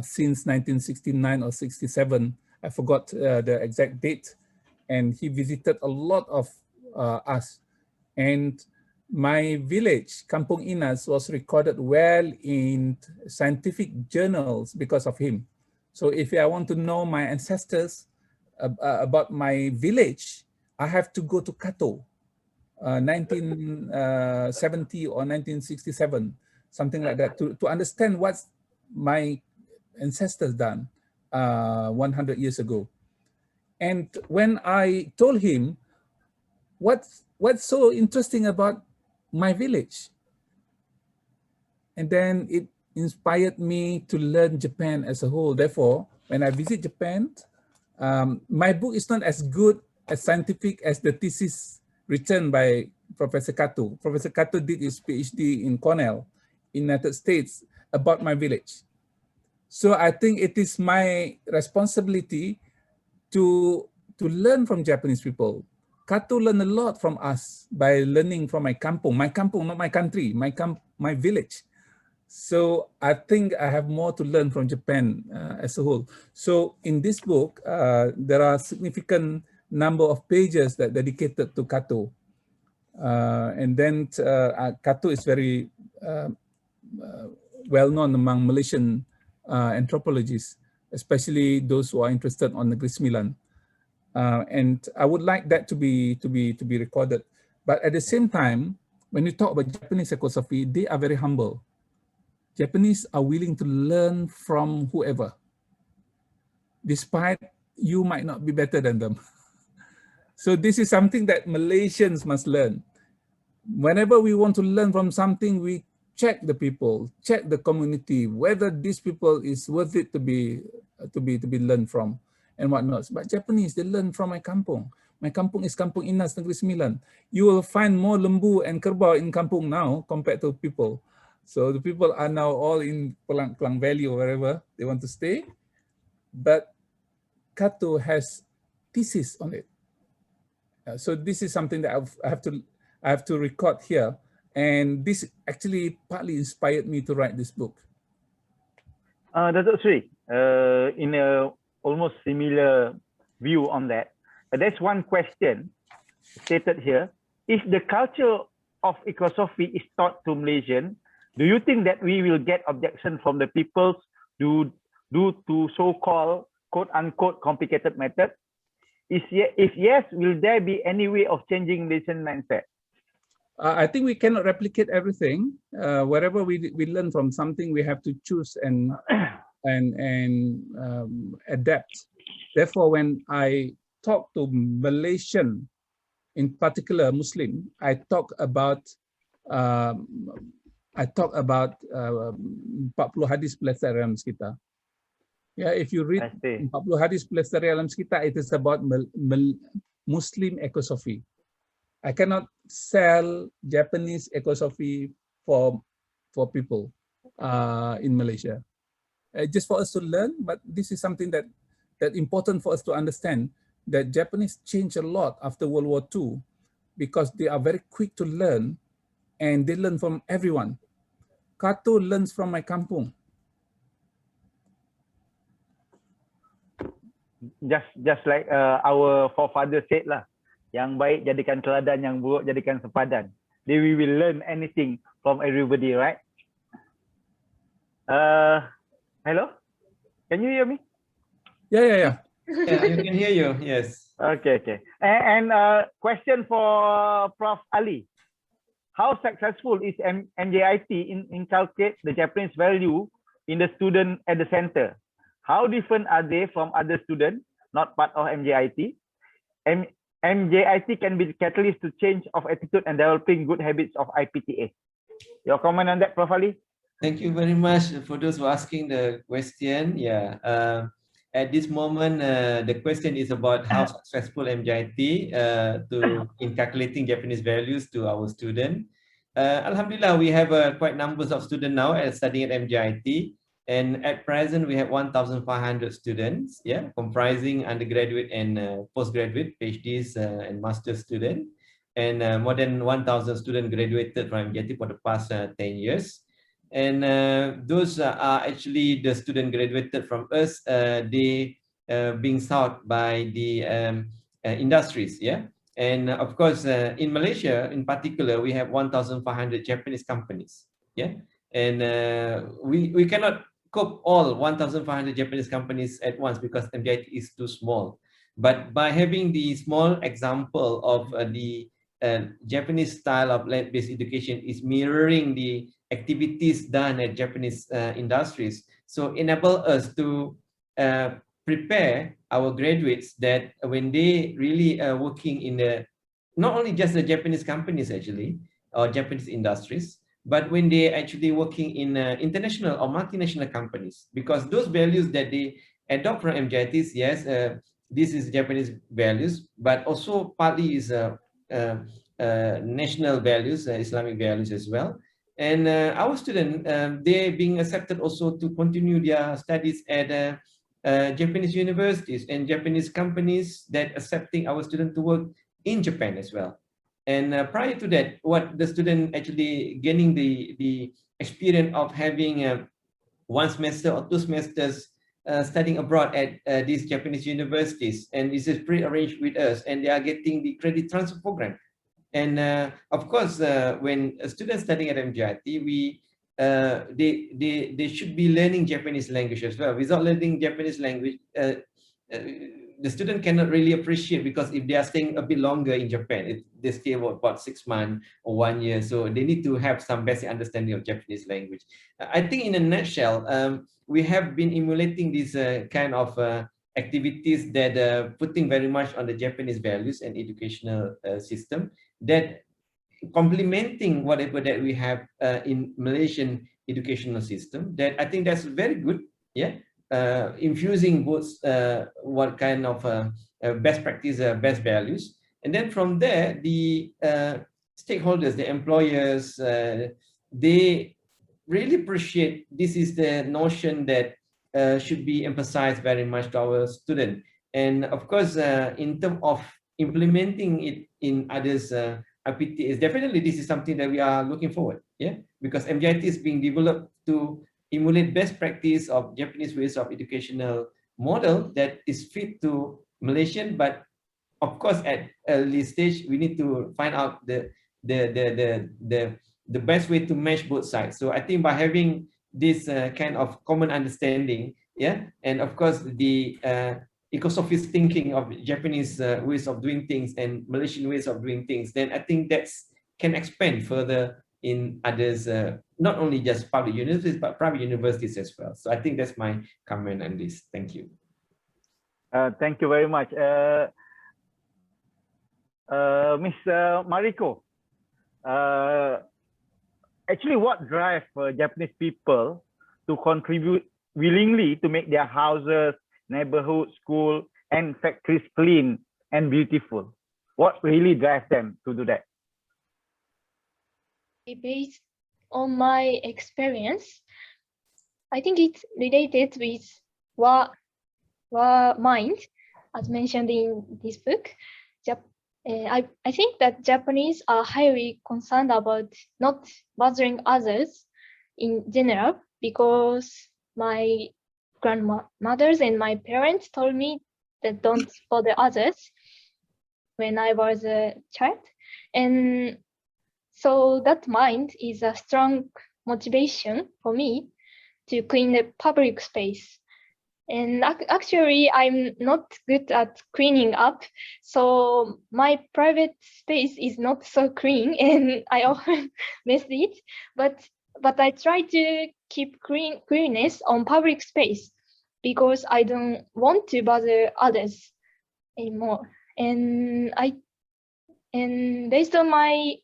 S2: since 1969 or 67. I forgot the exact date. And he visited a lot of us. And my village, Kampung Inas, was recorded well in scientific journals because of him. So if I want to know my ancestors about my village, I have to go to Kato, 1970 or 1967, something like that, to understand what my ancestors done 100 years ago. And when I told him what's so interesting about my village, and then it inspired me to learn Japan as a whole. Therefore, when I visit Japan, my book is not as good as scientific as the thesis written by Professor Kato. Professor Kato did his PhD in Cornell, United States, about my village. So I think it is my responsibility to learn from Japanese people. Kato learned a lot from us by learning from my kampung, not my country, my village. So I think I have more to learn from Japan as a whole. So in this book, there are significant number of pages that dedicated to Kato. And then Kato is very well known among Malaysian anthropologists, especially those who are interested on Negeri Sembilan. And I would like that to be recorded. But at the same time, when you talk about Japanese ecosophy, they are very humble. Japanese are willing to learn from whoever, despite you might not be better than them. So this is something that Malaysians must learn. Whenever we want to learn from something, we check the people, check the community, whether these people is worth it to be learned from and whatnot. But Japanese, they learn from my kampung. My kampung is Kampung Inas, Negeri Sembilan. You will find more lembu and kerbau in kampung now compared to people. So the people are now all in Klang Valley or wherever they want to stay. But Kato has thesis on it. So this is something that I have to record here. And this actually partly inspired me to write this book.
S1: Dato Sri, in a almost similar view on that, there's one question stated here. If the culture of ecosophy is taught to Malaysian, do you think that we will get objection from the peoples due to so-called quote-unquote complicated method? If yes, will there be any way of changing Malaysian mindset?
S2: I think we cannot replicate everything. Wherever we learn from something, we have to choose and adapt. Therefore, when I talk to Malaysian, in particular Muslim, I talk about 40 hadis pelestari alam sekitar. Yeah, if you read 40 hadis pelestari alam sekitar, it is about Muslim ecosophy. I cannot sell Japanese ecosophy for people in Malaysia. Just for us to learn, but this is something that important for us to understand, that Japanese changed a lot after World War II because they are very quick to learn and they learn from everyone. Kato learns from my kampung.
S1: Just like our forefather said lah, yang baik jadikan teladan, yang buruk jadikan sepadan. We will learn anything from everybody, right? Hello? Can you hear me?
S2: Yeah.
S4: Yeah, you can hear you. Yes.
S1: Okay. And question for Prof. Ali. How successful is MJIT in inculcate the Japanese value in the student at the center? How different are they from other students not part of MJIT? MJIT can be the catalyst to change of attitude and developing good habits of IPTA. Your comment on that, Prof. Ali?
S4: Thank you very much for those who are asking the question. Yeah. At this moment, the question is about how successful MJIT in calculating Japanese values to our students. Alhamdulillah, we have quite numbers of students now studying at MJIT. And at present, we have 1,500 students, yeah, comprising undergraduate and postgraduate, PhDs and master's students. And more than 1,000 students graduated from MJIT for the past 10 years. And those are actually the students graduated from us, they being sought by the industries, yeah. And of course, in Malaysia, in particular, we have 1,500 Japanese companies, yeah. And we cannot cope all 1,500 Japanese companies at once because MJIT is too small. But by having the small example of the Japanese style of land-based education is mirroring the activities done at Japanese industries, so enable us to prepare our graduates that when they really are working in the, not only just the Japanese companies actually, or Japanese industries, but when they actually working in international or multinational companies, because those values that they adopt from MJITs, yes, this is Japanese values, but also partly is national values, Islamic values as well. And our students, they're being accepted also to continue their studies at Japanese universities and Japanese companies that accepting our students to work in Japan as well. And prior to that, what the student actually gaining the experience of having 1 semester or 2 semesters studying abroad at these Japanese universities, and this is pre-arranged with us, and they are getting the credit transfer program. And of course, when a student studying at MJIT, they should be learning Japanese language as well. Without learning Japanese language, the student cannot really appreciate, because if they are staying a bit longer in Japan, they stay about 6 months or 1 year, so they need to have some basic understanding of Japanese language. I think in a nutshell, we have been emulating these kind of activities that putting very much on the Japanese values and educational system, that complementing whatever that we have in Malaysian educational system, that I think that's very good, yeah. Infusing both what kind of best practice, best values. And then from there, the stakeholders, the employers, they really appreciate this is the notion that should be emphasized very much to our student. And of course, in terms of implementing it in others, IPTAs, definitely this is something that we are looking forward, yeah, because MJIT is being developed to emulate best practice of Japanese ways of educational model that is fit to Malaysian, but of course at early stage we need to find out the best way to match both sides. So I think by having this kind of common understanding, yeah, and of course the ecosophists thinking of Japanese ways of doing things and Malaysian ways of doing things, then I think that's can expand further in others, not only just public universities, but private universities as well. So I think that's my comment on this. Thank you.
S1: Thank you very much. Ms. Mariko, actually what drives Japanese people to contribute willingly to make their houses, neighborhood, school, and factories clean and beautiful? What really drives them to do that?
S3: Based on my experience, I think it's related with what mind, as mentioned in this book. I think that Japanese are highly concerned about not bothering others in general, because my grandmothers and my parents told me that don't bother others when I was a child. And so that mind is a strong motivation for me to clean the public space. And actually, I'm not good at cleaning up, so my private space is not so clean, and I often miss it. But I try to keep cleanness on public space because I don't want to bother others anymore. And based on my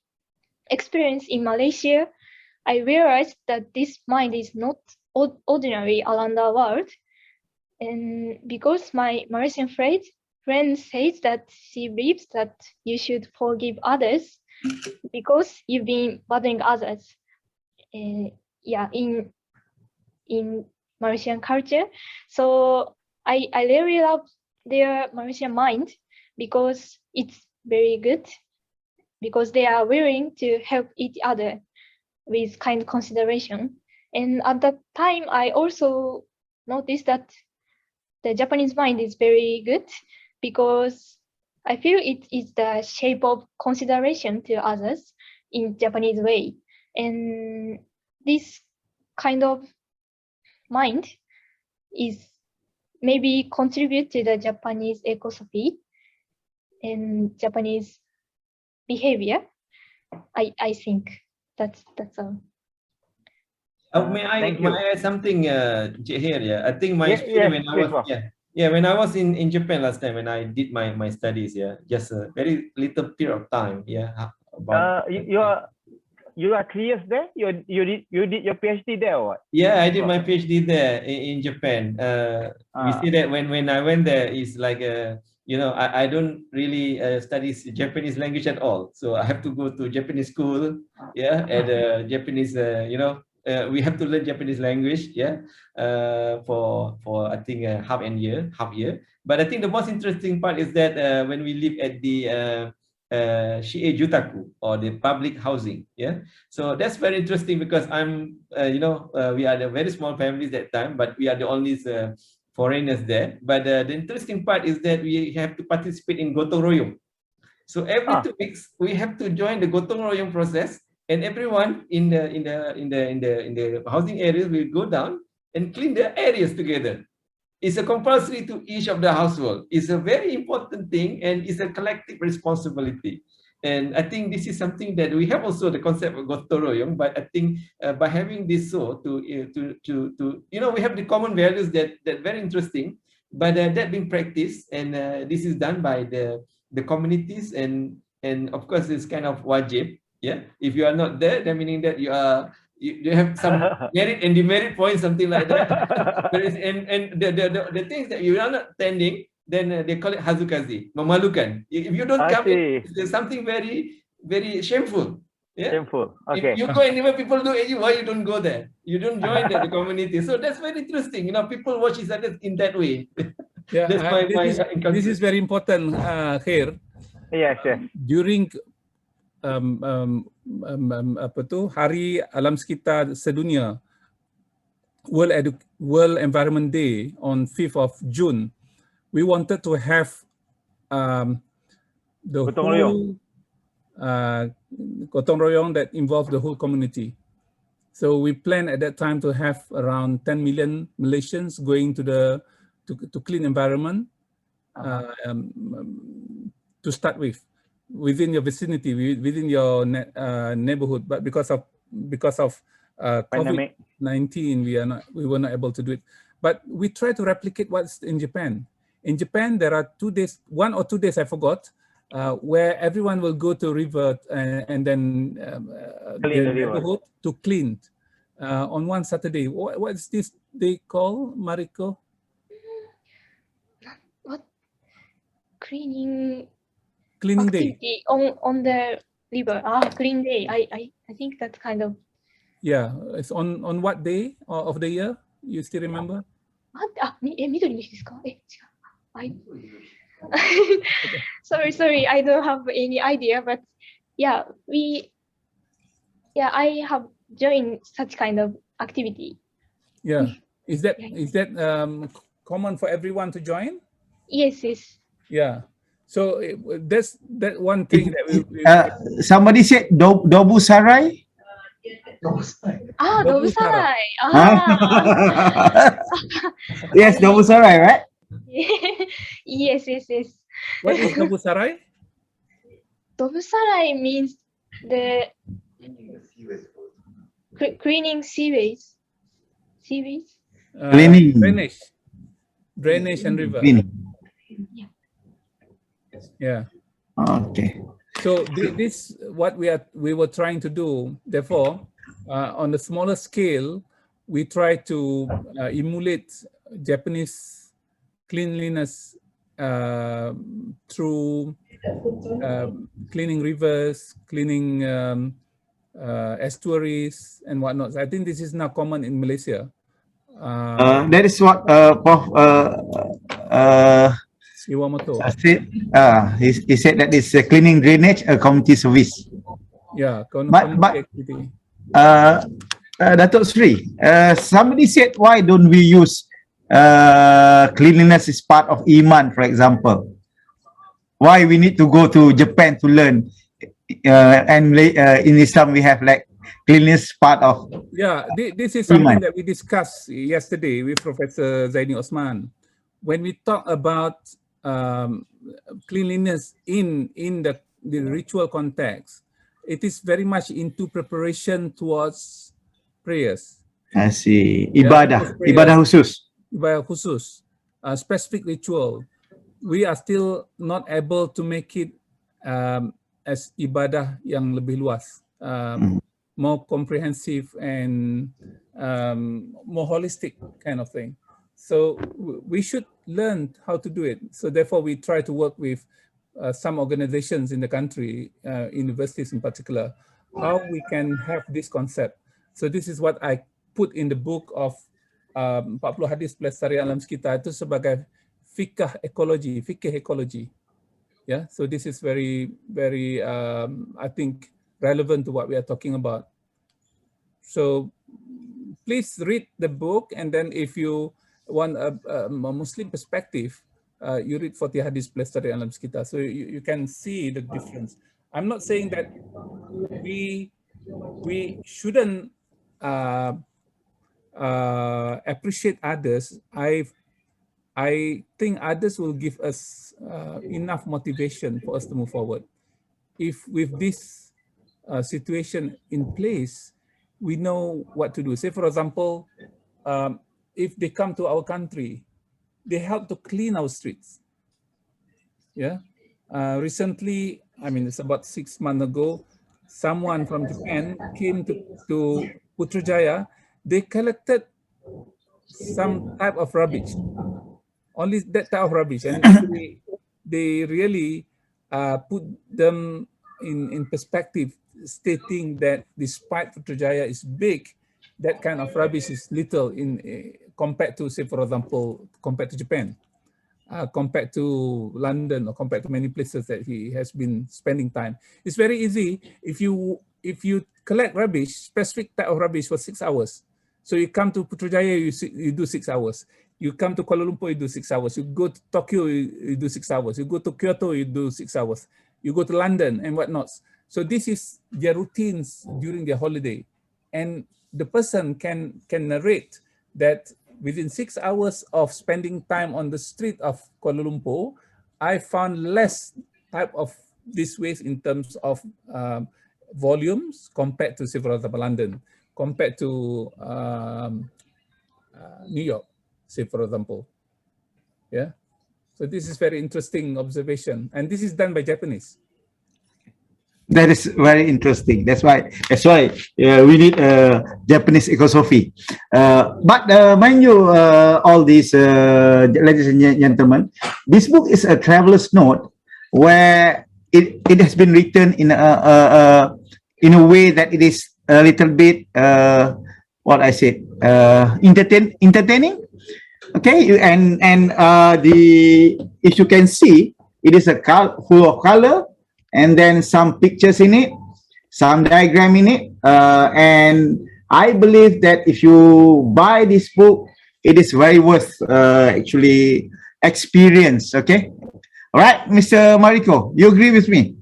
S3: experience in Malaysia, I realized that this mind is not ordinary around the world. And because my Malaysian friend says that she believes that you should forgive others because you've been bothering others. Yeah, in Malaysian culture. So I really love their Malaysian mind because it's very good, because they are willing to help each other with kind consideration. And at that time, I also noticed that the Japanese mind is very good because I feel it is the shape of consideration to others in Japanese way. And this kind of mind is maybe contribute to the Japanese ecosophy and Japanese behavior. I think that's all.
S4: May I add something here? Yeah, I think my experience when I was in Japan last time when I did my studies, just a very little period of time, about
S1: you are 3 years there. You did your PhD there or what?
S4: Yeah, I did my PhD there in Japan. We see that when I went there, it's like I don't really study Japanese language at all, so I have to go to Japanese school, and Japanese we have to learn Japanese language, for I think half year. But I think the most interesting part is that when we live at the Shiei Jutaku, or the public housing, so that's very interesting because I'm we are a very small families that time, but we are the only foreigners there. But the interesting part is that we have to participate in gotong royong. So every 2 weeks we have to join the gotong royong process, and everyone in the housing areas will go down and clean the areas together. It's a compulsory to each of the household. It's a very important thing, and it's a collective responsibility. And I think this is something that we have also the concept of gotong royong. But I think by having this we have the common values that very interesting. But that being practiced, and this is done by the communities, and of course it's kind of wajib. If you are not there, then meaning that you have some merit and demerit points, something like that. and the things that you are not attending, then they call it hazukazi, memalukan. If you don't come, there's something very, very shameful.
S1: Shameful. Okay.
S4: If you go anywhere, people do it. Why you don't go there? You don't join the community. So that's very interesting. People watch each other in that way.
S2: This is very important, Khair.
S1: Yes.
S2: During Hari Alam Sekitar Sedunia, World Environment Day on 5th of June, we wanted to have the whole gotong royong that involved the whole community. So we planned at that time to have around 10 million Malaysians going to clean environment to start with. within your vicinity, within your neighborhood, but because of COVID-19, we were not able to do it. But we try to replicate what's in Japan. In Japan, there are 2 days, 1 or 2 days, I forgot, where everyone will go to river and then the neighborhood to clean on one Saturday. What's this they call, Mariko?
S3: What? Cleaning
S2: Day
S3: on the river. Clean day. I think that's kind of.
S2: Yeah, it's on what day of the year? You still remember?
S3: Sorry, I don't have any idea, but yeah, I have joined such kind of activity.
S2: Yeah, is that common for everyone to join?
S3: Yes.
S2: Yeah, so that's that one thing that we
S5: somebody said Dobu Sarai.
S3: Dobu Sarai.
S5: Yes, Dobu Sarai, right?
S3: Yes.
S2: What is Dobu Sarai?
S3: Dobu Sarai means the cleaning sewage.
S5: Cleaning.
S2: Drainage and river.
S5: Cleaning.
S2: Yeah.
S5: Okay.
S2: So this what we were trying to do. Therefore, on the smaller scale, we try to emulate Japanese cleanliness through cleaning rivers, cleaning estuaries and whatnot. I think this is now common in Malaysia.
S5: That is what Prof.
S2: Iwamoto.
S5: He said that it's a cleaning drainage, a community service.
S2: Yeah,
S5: but
S2: activity.
S5: Dato Sri, somebody said, why don't we use cleanliness is part of Iman, for example? Why we need to go to Japan to learn? And in Islam we have like cleanliness part of.
S2: Yeah, this is something that we discussed yesterday with Professor Zaini Osman. When we talk about cleanliness in the ritual context, it is very much into preparation towards prayers.
S5: I see. Ibadah khusus.
S2: Ibadah khusus, a specific ritual. We are still not able to make it as ibadah yang lebih luas, more comprehensive and more holistic kind of thing. So we should learn how to do it. So therefore, we try to work with some organizations in the country, universities in particular, how we can have this concept. So this is what I put in the book of 40 hadis pelestarian alam sekitar itu sebagai fikih ekologi. Yeah, so this is very, very, I think, relevant to what we are talking about. So please read the book, and then if you want a Muslim perspective, you read 40 hadis pelestarian alam sekitar, so you can see the difference. I'm not saying that we shouldn't appreciate others. I think others will give us enough motivation for us to move forward. If with this situation in place, we know what to do. Say, for example, if they come to our country, they help to clean our streets. Yeah. Recently, I mean, it's about 6 months ago, someone from Japan came to Putrajaya. They collected some type of rubbish, only that type of rubbish, and they really put them in perspective, stating that despite Putrajaya is big, that kind of rubbish is little in compared to, say, for example, compared to Japan, compared to London, or compared to many places that he has been spending time. It's very easy if you collect rubbish, specific type of rubbish, for 6 hours. So you come to Putrajaya, you do 6 hours. You come to Kuala Lumpur, you do 6 hours. You go to Tokyo, you do 6 hours. You go to Kyoto, you do 6 hours. You go to London and whatnot. So this is their routines during their holiday. And the person can narrate that within 6 hours of spending time on the street of Kuala Lumpur, I found less type of this way in terms of volumes compared to, say, for example, London, compared to New York, say, for example. Yeah. So this is very interesting observation, and this is done by Japanese.
S5: That is very interesting. That's why we need Japanese ecosophy. But mind you, all these ladies and gentlemen, this book is a traveler's note where it has been written in a way that it is a little bit what I said, entertaining. Okay, and if you can see, it is full of color. And then some pictures in it, some diagram in it, and I believe that if you buy this book, it is very worth actually experience. Okay, all right, Mr. Mariko, you agree with me?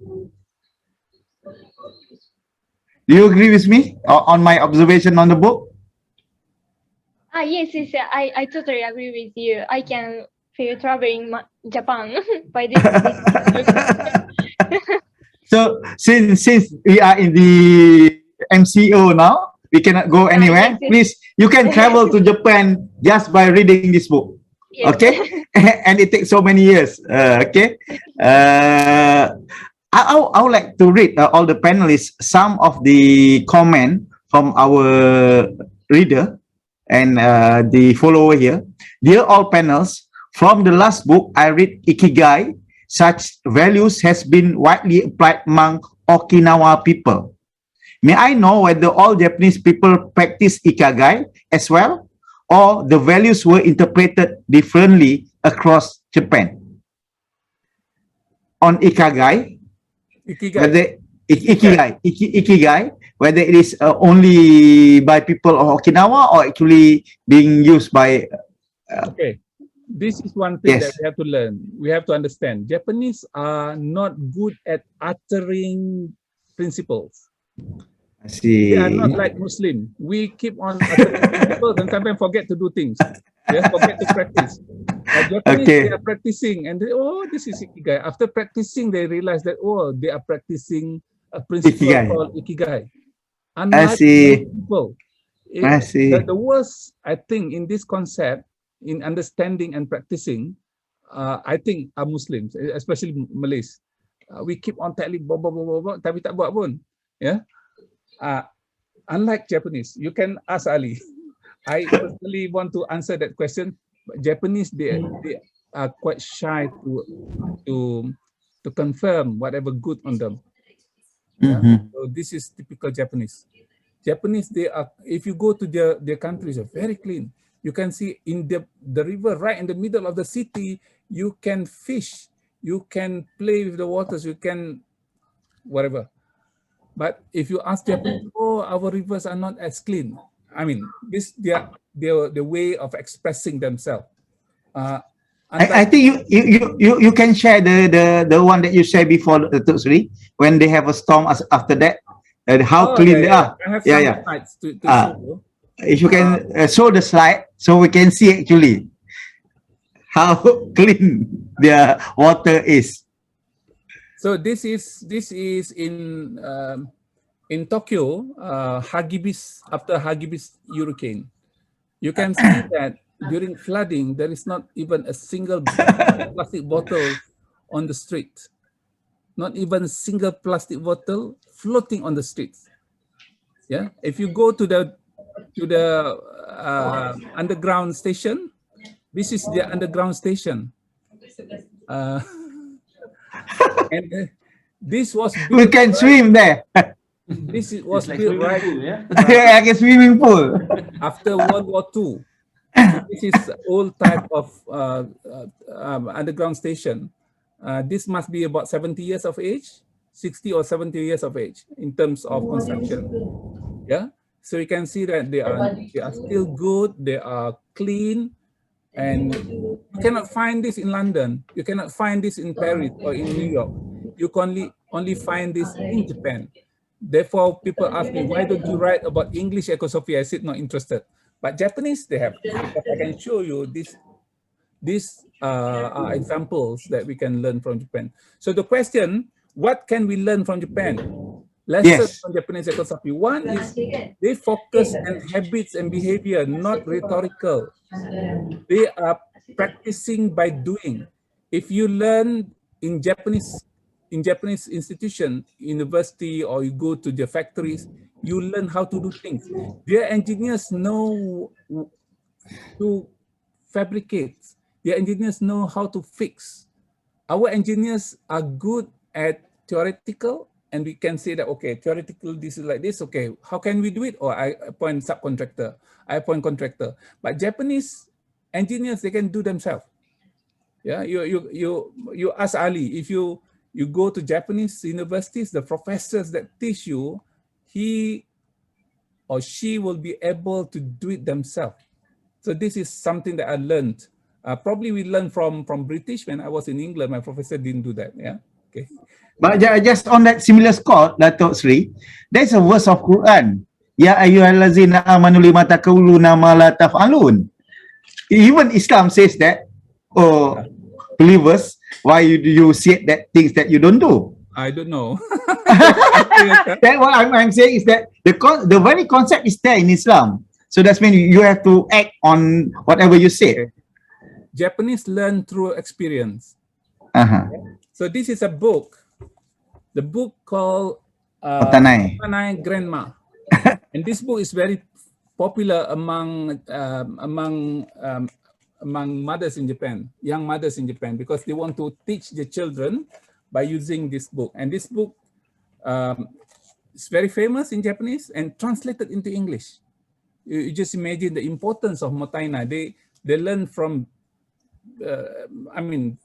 S5: Do you agree with me on my observation on the book?
S3: Yes, I totally agree with you. I can feel traveling Japan by this.
S5: So since we are in the MCO now, we cannot go anywhere.
S3: Yes.
S5: Please, you can travel to Japan just by reading this book.
S3: Yes.
S5: Okay, and it takes so many years. Okay, I would like to read all the panelists some of the comment from our reader and the follower here. Dear all panels, from the last book I read Ikigai. Such values has been widely applied among Okinawa people. May I know whether all Japanese people practice Ikigai as well, or the values were interpreted differently across Japan? On Ikigai, whether it is only by people of Okinawa or actually being used by...
S2: Okay. This is one thing
S5: Yes.
S2: that we have to learn. We have to understand. Japanese are not good at uttering principles.
S5: I see.
S2: They are not like Muslim. We keep on uttering principles and sometimes forget to do things. Yes, forget to practice. Japanese,
S5: Okay.
S2: they are practicing and they, oh, this is Ikigai. After practicing, they realize that, oh, they are practicing a principle
S5: Ikigai.
S2: called Ikigai.
S5: I
S2: Unlike
S5: see.
S2: people,
S5: I see.
S2: the worst, I think, in this concept, in understanding and practicing, I think are Muslims, especially Malays. We keep on telling blah, blah, blah, blah, blah, tapi tak buat pun. Yeah. Unlike Japanese, you can ask Ali. I personally want to answer that question. But Japanese, they are quite shy to confirm whatever good on them. Yeah? So this is typical Japanese. Japanese, they are, if you go to their countries, are very clean. You can see in the river right in the middle of the city, you can fish, you can play with the waters, you can whatever. But if you ask Japanese, oh, our rivers are not as clean. I mean, this the way of expressing themselves.
S5: I think you can share the one that you shared before, Seri, when they have a storm after that, how clean they are.
S2: I have some slides to show you.
S5: If you can show the slide so we can see actually how clean their water is.
S2: So this is in Tokyo, Hagibis, after Hagibis hurricane. You can see that during flooding there is not even a single plastic bottle on the street. Not even a single plastic bottle floating on the streets. Yeah, if you go to the underground station, this is the underground station, and this was built,
S5: we can swim there.
S2: This was
S4: Like
S2: built right
S5: Like a swimming pool.
S2: after World War II. So this is old type of underground station. This must be about 70 years of age, 60 or 70 years of age in terms of construction. Yeah. So you can see that they are still good, they are clean, and you cannot find this in London. You cannot find this in Paris or in New York. You can only find this in Japan. Therefore, people ask me, why don't you write about English ecosophy? I said, not interested. But Japanese, they have. I can show you these are examples that we can learn from Japan. So the question, what can we learn from Japan? Lessons
S5: Yes.
S2: from Japanese ecosophy. One is they focus on habits and behavior, not rhetorical. They are practicing by doing. If you learn in Japanese institution, university, or you go to the factories, you learn how to do things. Their engineers know to fabricate. Their engineers know how to fix. Our engineers are good at theoretical, and we can say that, okay, theoretical, this is like this, okay, how can we do it? Or I appoint subcontractor, I appoint contractor. But Japanese engineers, they can do themselves. Yeah, you ask Ali, if you go to Japanese universities, the professors that teach you, he or she will be able to do it themselves. So this is something that I learned. Probably we learned from British. When I was in England, my professor didn't do that. Yeah. Okay.
S5: But just on that similar score, Dato Sri, there's a verse of Quran. Ya ayyuhallazina amanu lima taquluna ma la taf'alun. Even Islam says that, oh, believers, why you say that things that you don't do?
S2: I don't know.
S5: That what I'm saying is that the very concept is there in Islam. So that's mean you have to act on whatever you say.
S2: Okay. Japanese learn through experience. So this is a book. The book called
S5: Otanai
S2: Grandma. And this book is very popular among mothers in Japan, young mothers in Japan, because they want to teach the children by using this book. And this book is very famous in Japanese and translated into English. You just imagine the importance of motainai. They learn from,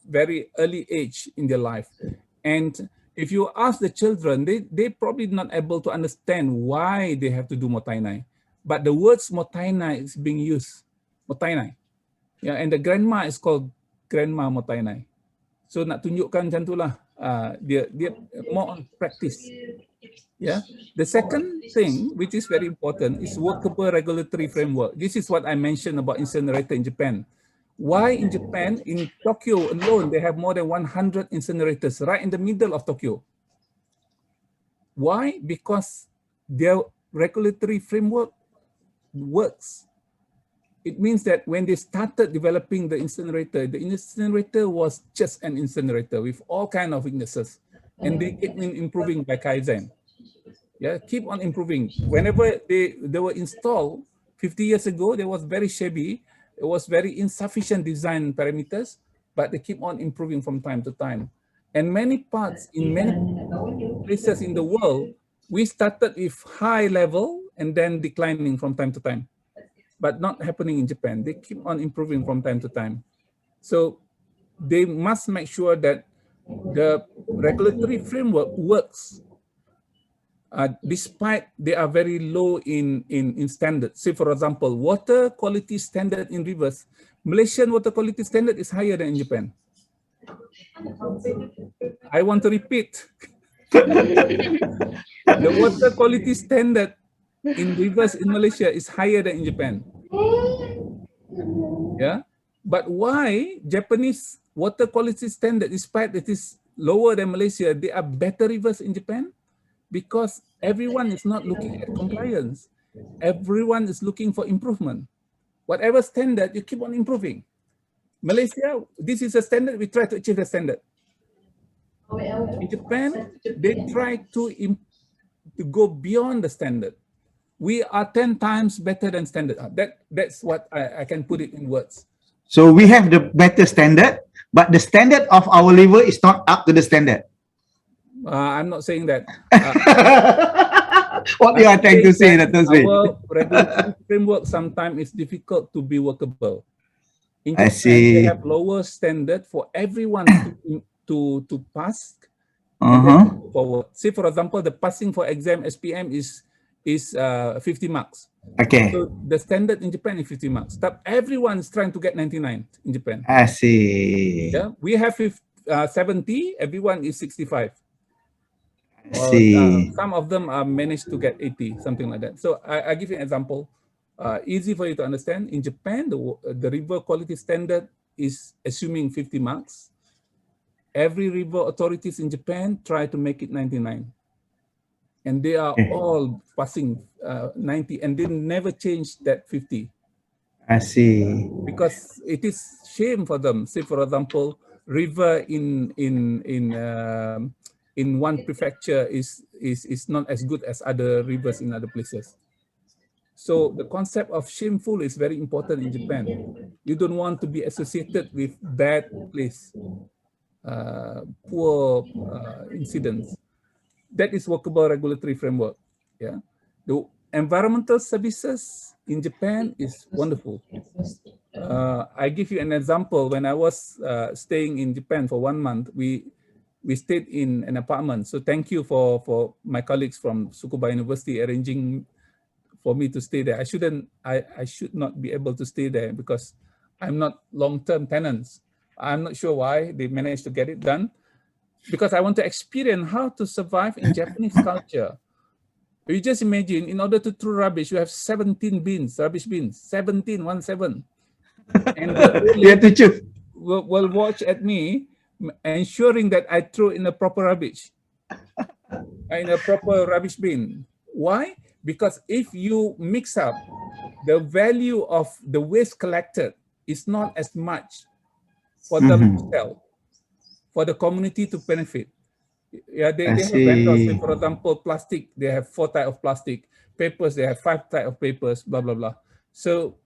S2: very early age in their life. And if you ask the children, they probably not able to understand why they have to do motainai. But the words motainai is being used, motainai. Yeah, and the grandma is called grandma motainai. So nak tunjukkan macam itulah, dia more on practice. Yeah. The second thing, which is very important, is workable regulatory framework. This is what I mentioned about incinerator in Japan. Why in Japan, in Tokyo alone, they have more than 100 incinerators right in the middle of Tokyo. Why? Because their regulatory framework works. It means that when they started developing the incinerator was just an incinerator with all kinds of weaknesses. And they keep improving by Kaizen. Yeah, keep on improving. Whenever they were installed 50 years ago, they was very shabby. It was very insufficient design parameters, but they keep on improving from time to time. And many parts in many places in the world, we started with high level and then declining from time to time, but not happening in Japan. They keep on improving from time to time. So they must make sure that the regulatory framework works. Despite they are very low in standards. Say, for example, water quality standard in rivers, Malaysian water quality standard is higher than in Japan. I want to repeat. The water quality standard in rivers in Malaysia is higher than in Japan. Yeah, but why Japanese water quality standard, despite it is lower than Malaysia, they are better rivers in Japan? Because everyone is not looking at compliance. Everyone is looking for improvement. Whatever standard, you keep on improving. Malaysia, this is a standard, we try to achieve the standard. In Japan, they try to go beyond the standard. We are 10 times better than standard. That's what I can put it in words.
S5: So we have the better standard, but the standard of our river is not up to the standard.
S2: I'm not saying that.
S5: What you are trying to say, Dato Sri?
S2: Our regulatory framework sometimes is difficult to be workable. In Japan,
S5: I see.
S2: they have lower standard for everyone to pass and then to move forward. Say, for example, the passing for exam SPM is 50 marks.
S5: Okay.
S2: So the standard in Japan is 50 marks. But everyone is trying to get 99 in Japan.
S5: I see.
S2: Yeah, we have 70. Everyone is 65. Some of them managed to get 80, something like that. So I give you an example, easy for you to understand. In Japan, the river quality standard is assuming 50 marks. every river authorities in Japan try to make it 99. And they are all passing 90, and they never change that 50.
S5: I see.
S2: Because it is shame for them. Say, for example, river in one prefecture is not as good as other rivers in other places. So the concept of shameful is very important in Japan. You don't want to be associated with bad place, poor incidents. That is workable regulatory framework. Yeah, the environmental services in Japan is wonderful. I give you an example. When I was staying in Japan for 1 month, we stayed in an apartment. So thank you for my colleagues from Tsukuba University arranging for me to stay there. I should not be able to stay there because I'm not long-term tenants. I'm not sure why they managed to get it done. Because I want to experience how to survive in Japanese culture. You just imagine, in order to throw rubbish, you have 17 bins, rubbish bins, 17, 1-7. And
S5: You have to choose.
S2: will watch at me, ensuring that I throw in a proper rubbish, in a proper rubbish bin. Why? Because if you mix up, the value of the waste collected is not as much for them to sell, for the community to benefit. Yeah, they have vendors. Say, for example, plastic, they have 4 types of plastic. Papers, they have 5 types of papers, blah, blah, blah. So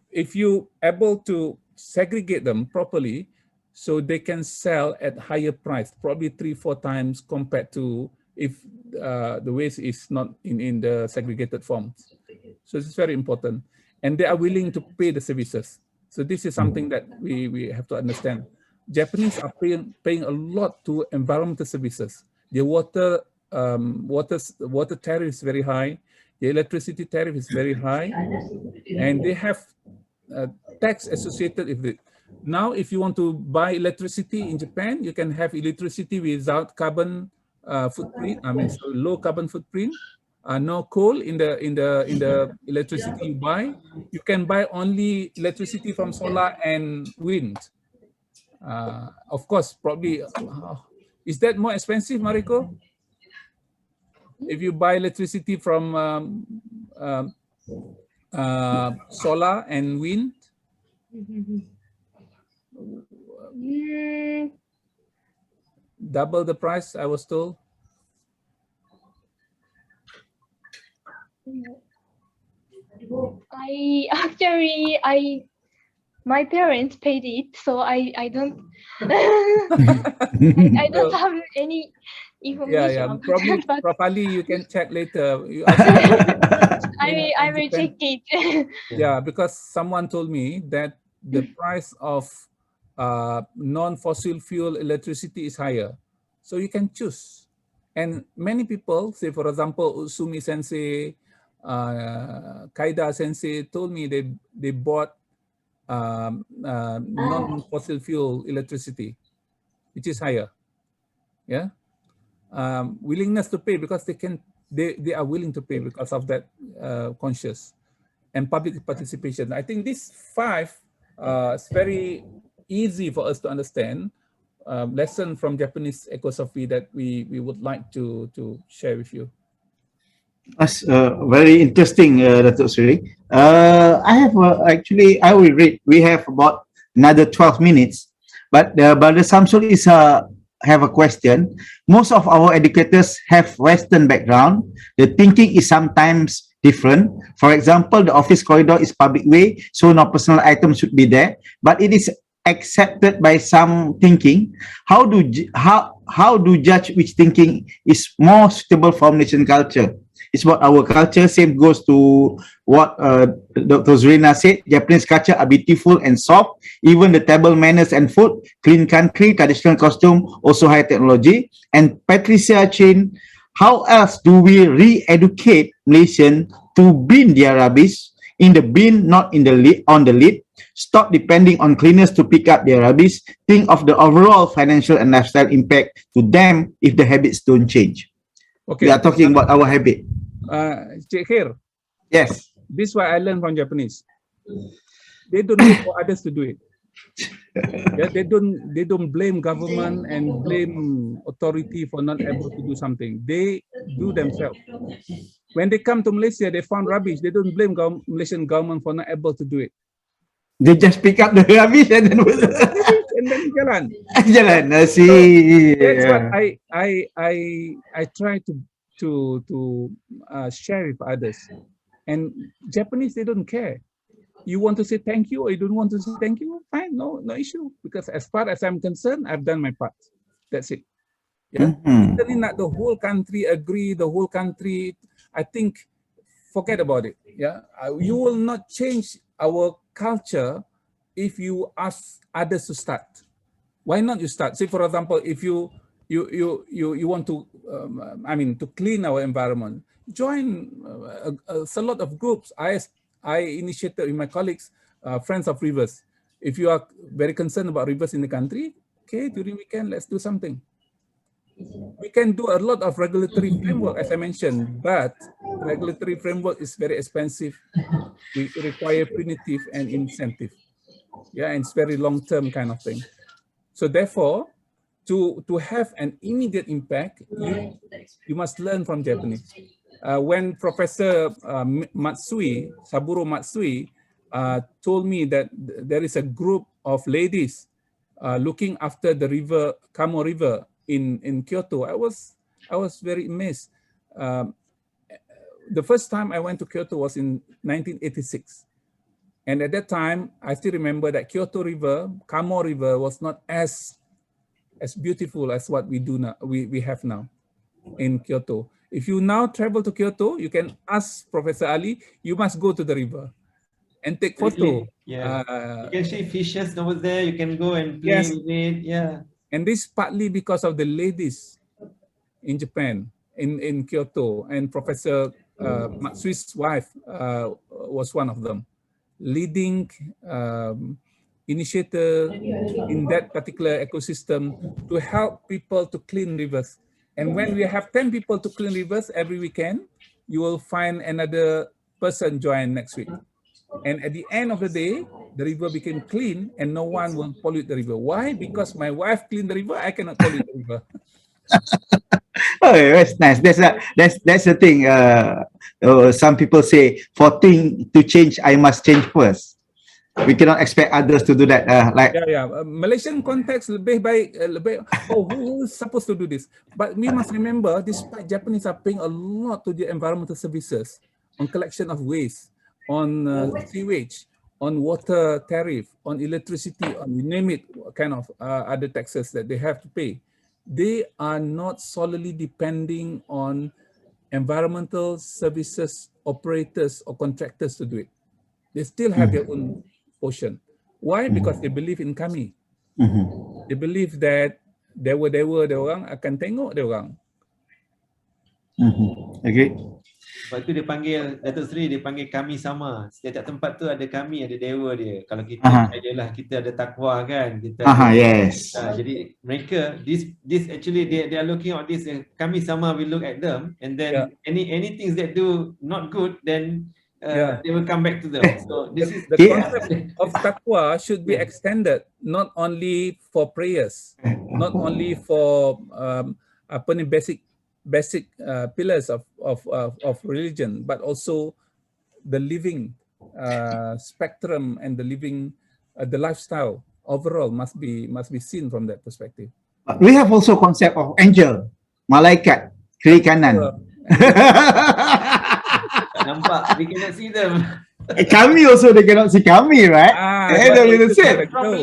S2: if you able to segregate them properly, so they can sell at higher price, probably 3-4 times compared to if the waste is not in the segregated form. So this is very important. And they are willing to pay the services. So this is something that we have to understand. Japanese are paying a lot to environmental services. The water tariff is very high. The electricity tariff is very high. And they have tax associated with it. Now, if you want to buy electricity in Japan, you can have electricity without carbon footprint. I mean, so low carbon footprint. No coal in the electricity you buy. You can buy only electricity from solar and wind. Of course, probably. Is that more expensive, Mariko? If you buy electricity from solar and wind? Double the price, I was told.
S3: My parents paid it, so I don't I don't have any information.
S2: Yeah. Probably,
S3: but
S2: Prof. Ali, you can check later.
S3: I will check it.
S2: Yeah, because someone told me that the price of non-fossil fuel electricity is higher, so you can choose. And many people, say for example, Usumi Sensei, Kaida Sensei told me they bought non-fossil fuel electricity, which is higher. Yeah, willingness to pay because they are willing to pay because of that conscious and public participation. I think these 5 is very easy for us to understand. Lesson from Japanese ecosophy that we would like to share with you.
S5: That's very interesting, Dato' Seri. I have actually, I will read. We have about another 12 minutes, but Brother Samsul is have a question. Most of our educators have Western background. The thinking is sometimes different. For example, the office corridor is public way, so no personal items should be there. But it is accepted by some thinking. How do judge which thinking is more suitable for Malaysian culture? It's about our culture. Same goes to what Dr. Zarina said. Japanese culture are beautiful and soft. Even the table manners and food, clean country, traditional costume, also high technology. And Patricia Chin, how else do we re-educate Malaysian to bin their rubbish in the bin, not in the lid, on the lid? Stop depending on cleaners to pick up their rubbish. Think of the overall financial and lifestyle impact to them if the habits don't change.
S2: Okay.
S5: We are talking about our habit.
S2: Khair.
S5: Yes.
S2: This is what I learned from Japanese. They don't wait for others to do it. Yeah, they don't blame government and blame authority for not able to do something. They do themselves. When they come to Malaysia, they found rubbish. They don't blame Malaysian government for not able to do it.
S5: They just pick up the rubbish and then
S2: jalan.
S5: Jalan. I see.
S2: That's what
S5: Yeah.
S2: I try to share with others. And Japanese, they don't care. You want to say thank you or you don't want to say thank you? Fine, no issue. Because as far as I'm concerned, I've done my part. That's it. Yeah. Certainly not the whole country agree. The whole country, I think, forget about it. Yeah. You will not change our culture if you ask others to start. Why not you start? Say, for example, if you want to, to clean our environment, join a lot of groups. I initiated with my colleagues, Friends of Rivers. If you are very concerned about rivers in the country, okay, during weekend, let's do something. We can do a lot of regulatory framework, as I mentioned, but regulatory framework is very expensive. We require punitive and incentive. Yeah, and it's very long-term kind of thing. So therefore, to have an immediate impact, you must learn from Japanese. When Professor Saburo Matsui told me that there is a group of ladies looking after the river, Kamo River in Kyoto, I was very amazed. The first time I went to Kyoto was in 1986. And at that time, I still remember that Kyoto River, Kamo River was not as beautiful as what we do now. We have now in Kyoto. If you now travel to Kyoto, you can ask Professor Ali, you must go to the river and take photo.
S4: Yeah. You can see fishes over there. You can go and play with it. Yeah.
S2: And this partly because of the ladies in Japan, in Kyoto, and Professor Matsui's wife was one of them, leading initiator in that particular ecosystem to help people to clean rivers. And when we have 10 people to clean rivers every weekend, you will find another person join next week. And at the end of the day, the river became clean and no one will pollute the river. Why? Because my wife cleaned the river, I cannot pollute the river.
S5: Oh, that's nice. That's the thing. Some people say, for things to change, I must change first. We cannot expect others to do that.
S2: Malaysian context, who is supposed to do this? But we must remember, despite Japanese are paying a lot to the environmental services on collection of waste, on sewage, on water tariff, on electricity, on you name it, kind of other taxes that they have to pay. They are not solely depending on environmental services operators or contractors to do it. They still have their own portion. Why? Because they believe in kami. They believe that dewa dia orang akan tengok dia orang.
S5: Okay.
S4: Sebab tu dia panggil, Dato' Seri, dia panggil kami sama. Setiap tempat tu ada kami, ada dewa dia. Kalau kita adalah, kita ada takwa kan. Kita
S5: yes.
S4: Jadi mereka, this actually they are looking at this, kami sama will look at them, and then any things that do not good, then they will come back to them. So this is
S2: the concept of takwa should be extended not only for prayers, not only for basic pillars of religion, but also the living spectrum and the living the lifestyle overall must be seen from that perspective.
S5: We have also concept of angel, malaikat, kiri kanan.
S4: Nampak, we cannot see them.
S5: Kami also, they cannot see kami, right?
S2: That is factual.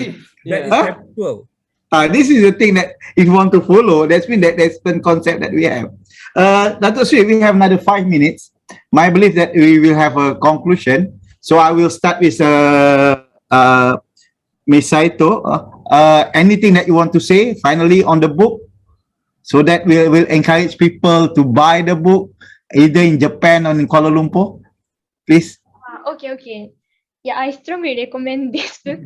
S5: This is the thing that if you want to follow, that's the concept that we have. Dato' Sri, we have another 5 minutes. My belief that we will have a conclusion. So I will start with Ms. Saito. Anything that you want to say finally on the book, so that we will encourage people to buy the book either in Japan or in Kuala Lumpur, please.
S3: Okay. Yeah, I strongly recommend this book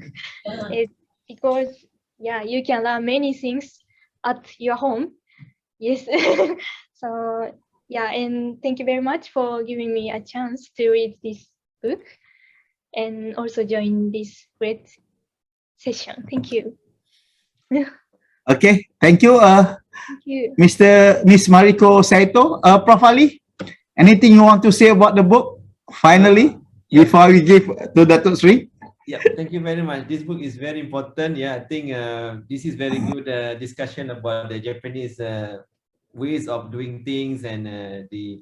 S3: because you can learn many things at your home. Yes. So and thank you very much for giving me a chance to read this book and also join this great session. Thank you.
S5: Okay, thank you,
S3: Thank you.
S5: Miss Mariko Saito. Prof Ali, anything you want to say about the book? Finally, before we give to Dato Sri.
S4: Yeah, thank you very much. This book is very important. Yeah, I think this is very good discussion about the Japanese ways of doing things and the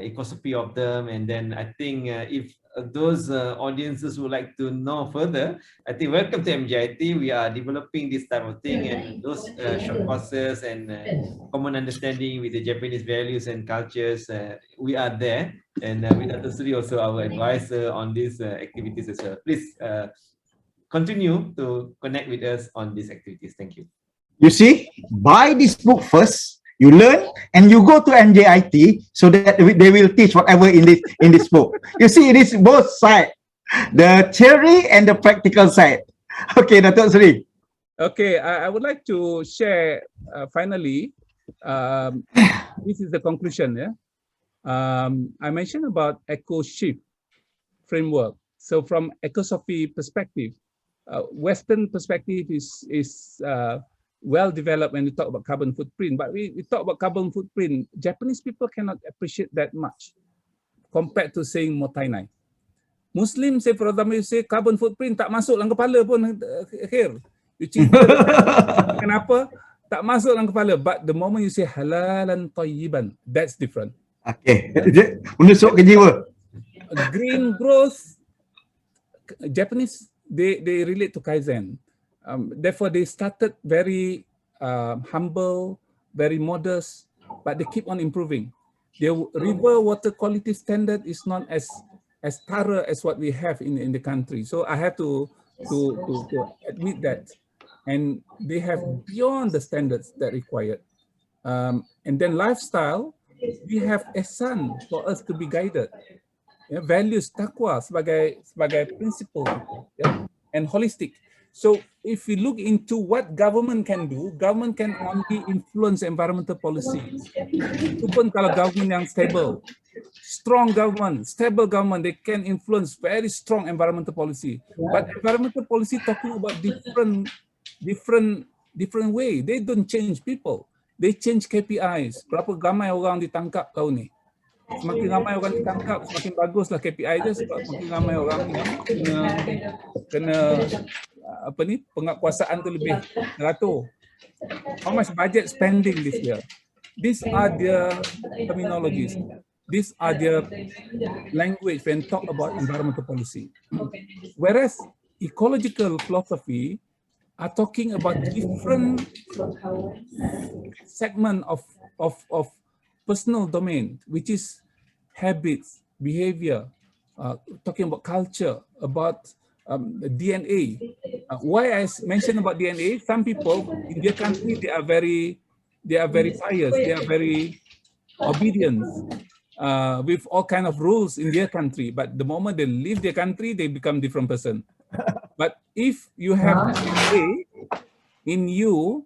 S4: ecosophy of them. And then I think if those audiences would like to know further, I think welcome to MJIT. We are developing this type of thing, and those short courses and common understanding with the Japanese values and cultures, we are there. And with Dato Seri also our advisor on these activities as well. Please continue to connect with us on these activities. Thank you.
S5: You see, buy this book first. You learn and you go to MJIT so that they will teach whatever in this book. You see, it is both sides, the theory and the practical side. Okay, Dato Seri.
S2: Okay, I would like to share finally. This is the conclusion. Yeah, I mentioned about eco-shift framework. So from ecosophy perspective, Western perspective is well developed when we talk about carbon footprint, but we talk about carbon footprint, Japanese people cannot appreciate that much compared to saying motainai. Muslim say, for example, you say carbon footprint tak masuk dalam kepala pun, Khair. You cinta kenapa? Tak masuk dalam kepala. But the moment you say halalan tayyiban, that's different.
S5: Okay, menusuk ke jiwa.
S2: Green growth, Japanese, they relate to Kaizen. Therefore, they started very humble, very modest, but they keep on improving. Their river water quality standard is not as thorough as what we have in the country. So I have to admit that. And they have beyond the standards that required. And then lifestyle, we have ihsan for us to be guided. Yeah, values, taqwa sebagai principle, yeah, and holistic. So if we look into what government can do, government can only influence environmental policy. Itu pun kalau government yang stable, strong government, stable government, they can influence very strong environmental policy. But environmental policy talking about different way. They don't change people. They change KPIs. Berapa ramai orang ditangkap tahun ni? Semakin ramai orang ditangkap, semakin baguslah KPI dia, sebab semakin ramai orang yang kena apa ni, penguasaan tu lebih teratur. How much budget spending this year? These are their terminologies. These are their language when talk about environmental policy. Whereas ecological philosophy are talking about different segment of personal domain, which is habits, behavior, talking about culture, about DNA. Why I mentioned about DNA? Some people in their country, they are very pious, they are very obedient with all kind of rules in their country. But the moment they leave their country, they become different person. But if you have DNA in you,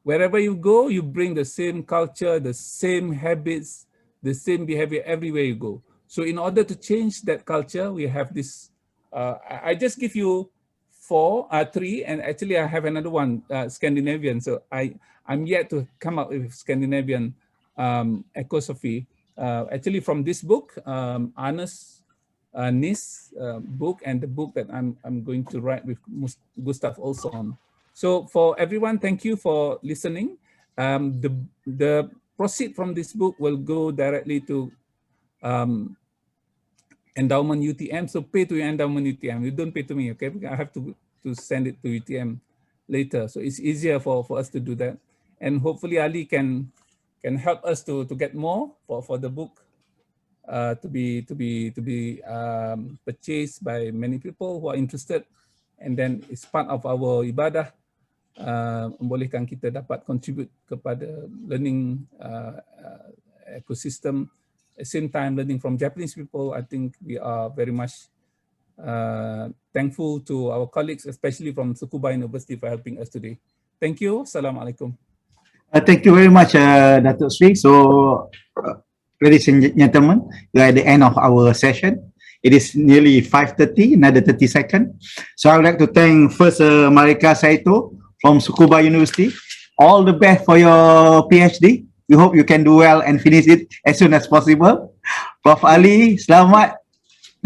S2: wherever you go, you bring the same culture, the same habits, the same behavior everywhere you go. So in order to change that culture, we have this, I just give you three, and actually I have another one, Scandinavian. So I'm yet to come up with Scandinavian ecosophy. Actually from this book, Nis book, and the book that I'm going to write with Gustav also on. So for everyone, thank you for listening. The proceed from this book will go directly to endowment UTM. So pay to your endowment UTM. You don't pay to me, okay? I have to send it to UTM later. So it's easier for us to do that. And hopefully Ali can help us to get more for the book to be purchased by many people who are interested. And then it's part of our ibadah, membolehkan kita dapat contribute kepada learning ecosystem. At the same time, learning from Japanese people. I think we are very much thankful to our colleagues, especially from Tsukuba University, for helping us today. Thank you. Assalamualaikum.
S5: Thank you very much, Dato Sri. So, ladies and gentlemen, we are at the end of our session. It is nearly 5:30, another 30 seconds. So I would like to thank first Mariko Saito from Tsukuba University. All the best for your PhD. We hope you can do well and finish it as soon as possible. Prof Ali, Selamat.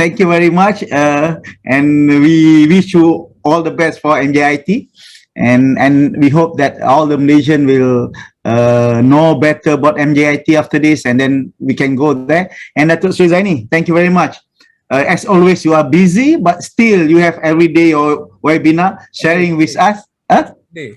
S5: Thank you very much. And we wish you all the best for MJIIT. And we hope that all the Malaysian will know better about MJIIT after this, and then we can go there. And Dato Sri Zaini, thank you very much. As always, you are busy, but still you have every day your webinar sharing with us.
S2: Today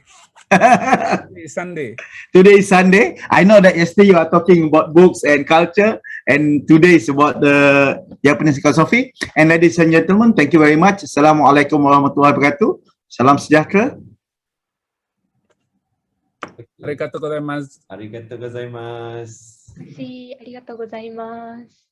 S2: is Sunday.
S5: Today is Sunday. I know that yesterday you are talking about books and culture, and today is about the Japanese Ecosophy. And ladies and gentlemen, thank you very much. Assalamualaikum warahmatullahi wabarakatuh. Salam sejahtera.
S2: Arigatou gozaimasu.
S4: Arigatou gozaimasu.
S3: Kasih, arigatou gozaimasu.